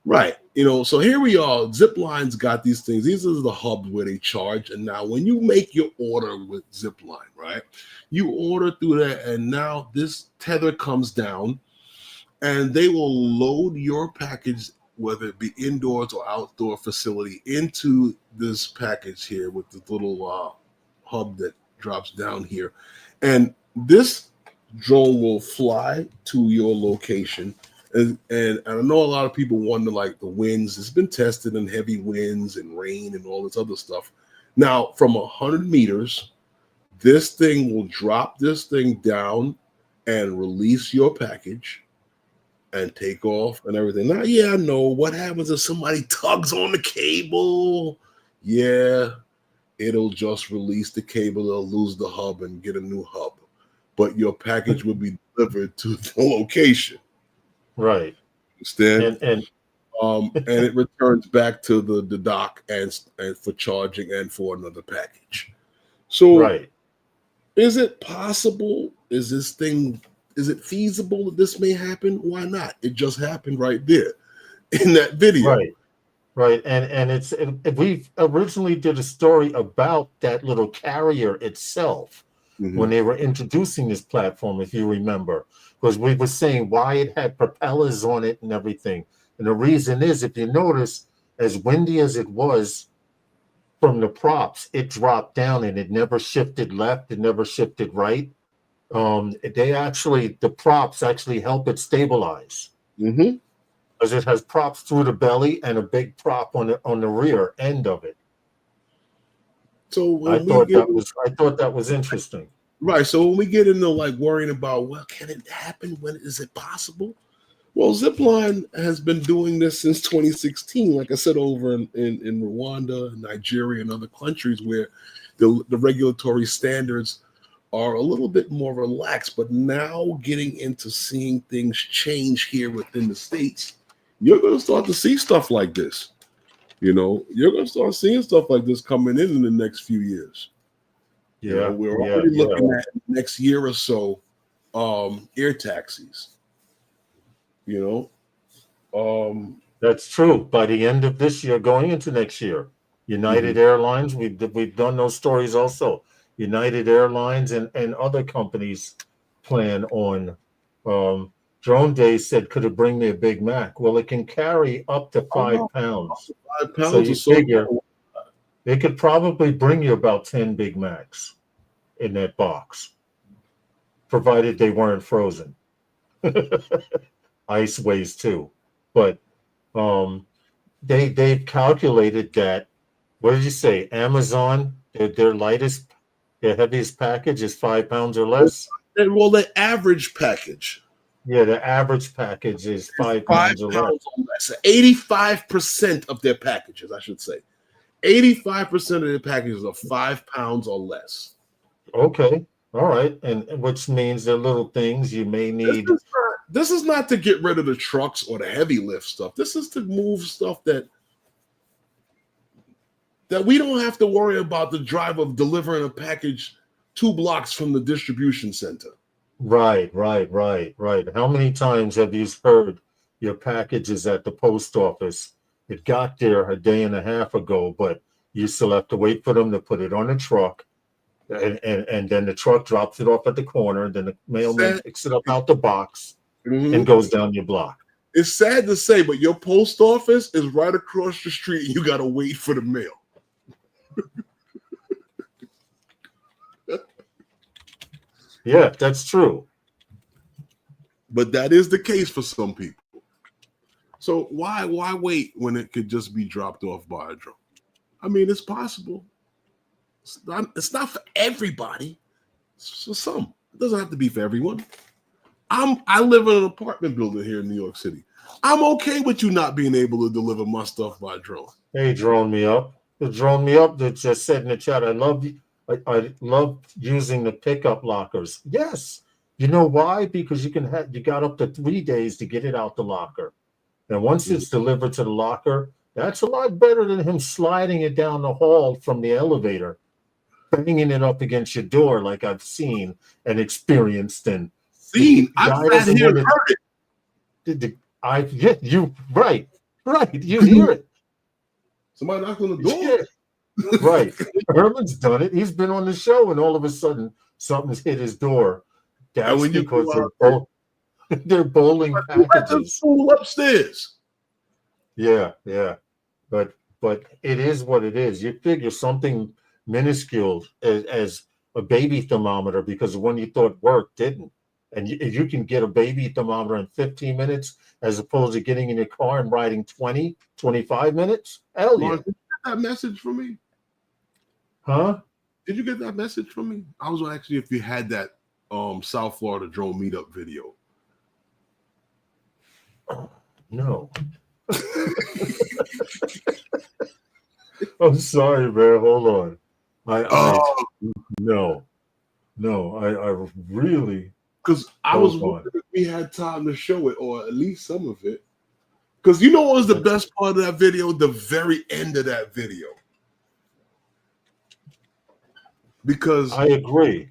Right. You know, so here we are. Zipline's got these things. These are the hubs where they charge. And now when you make your order with Zipline, right, you order through that, and now this tether comes down, and they will load your package, whether it be indoors or outdoor facility, into this package here with the little hub that drops down here. And this drone will fly to your location. And I know a lot of people wonder, like, the winds. It's been tested in heavy winds and rain and all this other stuff. Now, from 100 meters, this thing will drop this thing down and release your package and take off and everything. Now, yeah, I know what happens if somebody tugs on the cable. Yeah, it'll just release the cable. They'll lose the hub and get a new hub. But your package will be delivered to the location. Right. Understand? And it returns back to the dock and for charging and for another package. So is it possible? Is it feasible that this may happen? Why not? It just happened right there in that video. Right. Right, and we originally did a story about that little carrier itself when they were introducing this platform, if you remember, because we were saying why it had propellers on it and everything. And the reason is, if you notice, as windy as it was from the props, it dropped down and it never shifted left, it never shifted right. The props actually help it stabilize. Because it has props through the belly and a big prop on the rear end of it. So I thought that was interesting. Right. So when we get into like worrying about, well, can it happen? When is it possible? Well, Zipline has been doing this since 2016. Like I said, over in Rwanda, Nigeria, and other countries where the regulatory standards are a little bit more relaxed. But now getting into seeing things change here within the States, you're going to start to see stuff like this. You know, you're going to start seeing stuff like this coming in the next few years. Yeah, you know, we're already looking at next year or so, air taxis. You know, that's true. By the end of this year, going into next year, United Airlines, we've done those stories also. United Airlines and other companies plan on. Drone Day said, could it bring me a Big Mac? Well, it can carry up to 5 pounds. 5 pounds so you figure it could probably bring you about 10 Big Macs in that box, provided they weren't frozen. Ice weighs too. But they've calculated that, what did you say? Amazon, their heaviest package is 5 pounds or less. Well, the average package. Yeah, the average package is 5 pounds or less. 85% of their packages, I should say. 85% of their packages are 5 pounds or less. Okay. All right. And which means they're little things you may need. This is not to get rid of the trucks or the heavy lift stuff. This is to move stuff that we don't have to worry about the drive of delivering a package 2 blocks from the distribution center. Right. How many times have you heard your package is at the post office? It got there a day and a half ago, but you still have to wait for them to put it on a truck. And then the truck drops it off at the corner. Then the mailman picks it up out the box and goes down your block. It's sad to say, but your post office is right across the street and you got to wait for the mail. Yeah, that's true. But that is the case for some people. So why wait when it could just be dropped off by a drone? I mean, it's possible. It's not for everybody. It's for some. It doesn't have to be for everyone. I live in an apartment building here in New York City. I'm okay with you not being able to deliver my stuff by drone. Hey, Drone Me Up. The Drone Me Up that just said in the chat, I love using the pickup lockers. Yes. You know why? Because you got up to 3 days to get it out the locker. And once it's delivered to the locker, that's a lot better than him sliding it down the hall from the elevator, banging it up against your door like I've seen and experienced and seen. I've sat here and heard it. Right. You hear it. Somebody knock on the door. Right. Herman's done it. He's been on the show, and all of a sudden, something's hit his door. That's because they're bowling packages. Upstairs. Yeah. But it is what it is. You figure something minuscule as a baby thermometer, because the one you thought worked didn't. And you can get a baby thermometer in 15 minutes as opposed to getting in your car and riding 20, 25 minutes. Hell yeah. Did you get that message from me? Huh? Did you get that message from me? I was actually, if you had that South Florida drone meetup video. No. I'm sorry, man. Hold on. No. I really. Because I was wondering if we had time to show it, or at least some of it. Because you know what was the best part of that video? The very end of that video. Because I agree.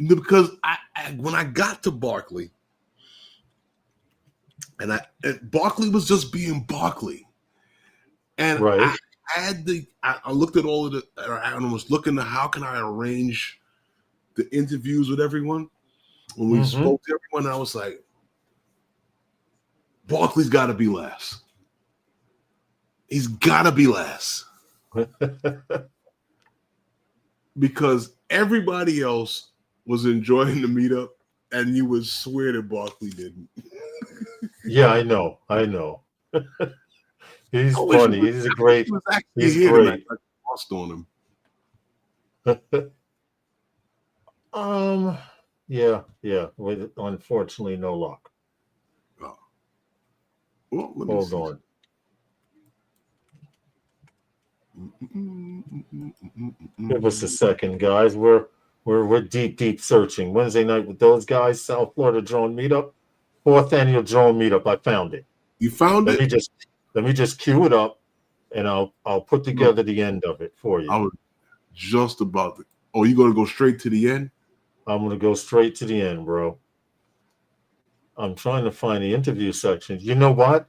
Because I when I got to Barkley, and Barkley was just being Barkley. And Right. I looked at all of the, and was looking at how can I arrange the interviews with everyone. When we spoke to everyone, I was like, Barkley's got to be last. He's got to be last. Because everybody else was enjoying the meetup, and you would swear that Barkley didn't. Yeah, I know. He's funny. He's a great. He's great. I lost on him. Yeah. With unfortunately no luck. Oh. Well, hold on. Give us a second, guys. We're deep searching. Wednesday night with those guys, South Florida Drone Meetup, 4th annual Drone Meetup. I found it. You found it? Let me just cue it up, and I'll put together the end of it for you. I was just about to. Oh, you gonna go straight to the end? I'm gonna go straight to the end, bro. I'm trying to find the interview section. You know what?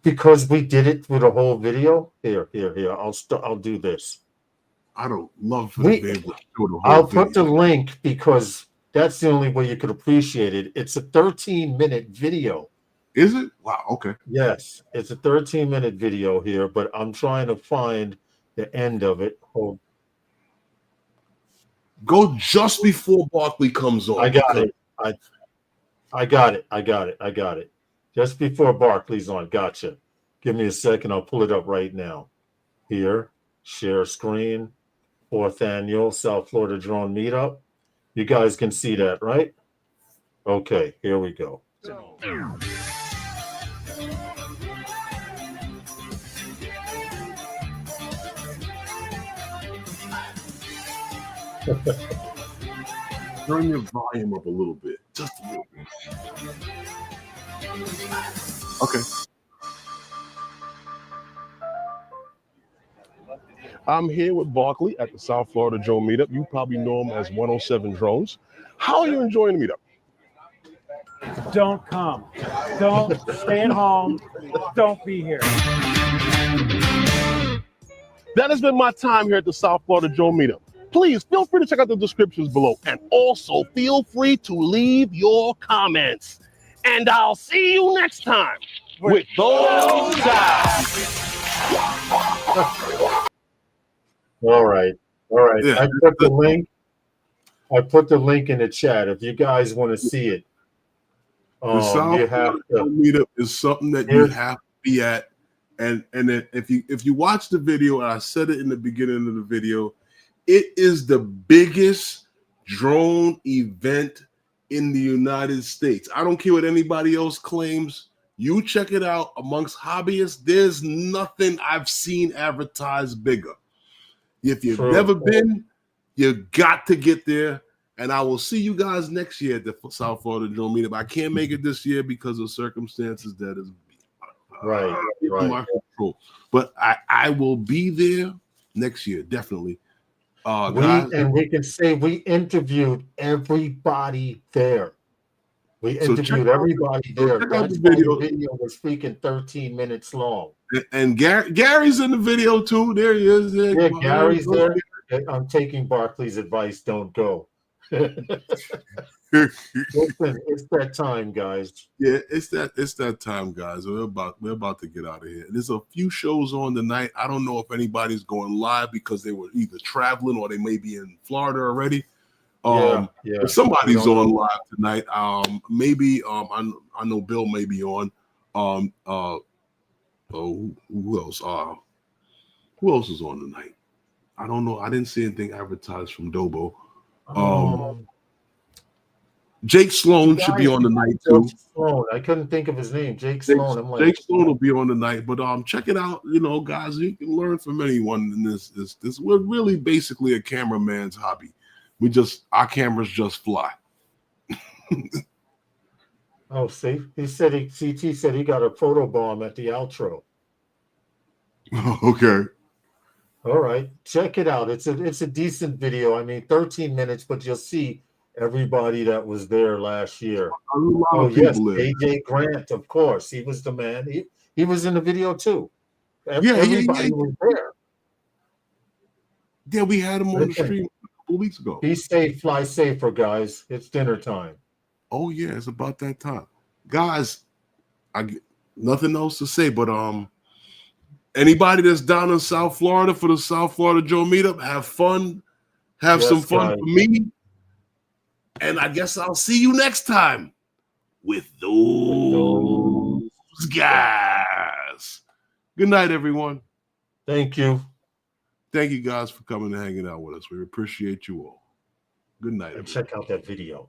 Because we did it through the whole video. Here. I'll do this. I don't love for the video. I'll put the link because that's the only way you could appreciate it. It's a 13-minute video. Is it? Wow. Okay. Yes, it's a 13-minute video here, but I'm trying to find the end of it. Go just before Barkley comes on. I got it. I got it. Just before Barkley's on. Gotcha. Give me a second. I'll pull it up right now. Here, share screen, 4th annual South Florida Drone Meetup. You guys can see that, right? Okay, here we go. Turn your volume up a little bit. Just a little bit. Okay. I'm here with Barkley at the South Florida Drone Meetup. You probably know him as 107 Drones. How are you enjoying the meetup? Don't come. Don't stay at home. Don't be here. That has been my time here at the South Florida Drone Meetup. Please feel free to check out the descriptions below, and also feel free to leave your comments. And I'll see you next time with those guys. All right. Yeah. I put the link in the chat if you guys want to see it. The South Florida Meetup is something that you have to be at, and then if you watch the video, and I said it in the beginning of the video, it is the biggest drone event in the United States. I don't care what anybody else claims. You check it out amongst hobbyists. There's nothing I've seen advertised bigger. If you've never been, you got to get there. And I will see you guys next year at the South Florida Drone Meetup. I can't make it this year because of circumstances that is right. my control. But I will be there next year, definitely. We can say we interviewed everybody there. We interviewed everybody there. That's the video was freaking 13 minutes long. And Gary's in the video too. There he is. Yeah, Gary's there. I'm taking Barkley's advice. Don't go. Listen, it's that time, guys. Yeah, it's that time, guys. We're about to get out of here. There's a few shows on tonight. I don't know if anybody's going live because they were either traveling or they may be in Florida already. But somebody's on live tonight. Maybe I know Bill may be on. Who else? Who else is on tonight? I don't know. I didn't see anything advertised from Dobo. Jake Sloan should be on the night too. Sloan. I couldn't think of his name. Jake Sloan. Jake Sloan will be on the night, but check it out. You know, guys, you can learn from anyone in this. We're really basically a cameraman's hobby. Our cameras just fly. Oh, see, CT said he got a photo bomb at the outro. Okay. All right, check it out. It's a decent video. I mean, 13 minutes, but you'll see everybody that was there last year. Oh yes, AJ Grant, of course. He was the man. He was in the video too. Everybody was there. Yeah, we had him on the stream a couple weeks ago. Be safe, fly safer, guys. It's dinner time. Oh yeah, it's about that time, guys. Nothing else to say, but anybody that's down in South Florida for the South Florida Joe meetup, have fun, some fun for me, and I guess I'll see you next time with those guys. Good night, everyone. Thank you. Thank you guys for coming and hanging out with us. We appreciate you all. Good night, everyone. Check out that video.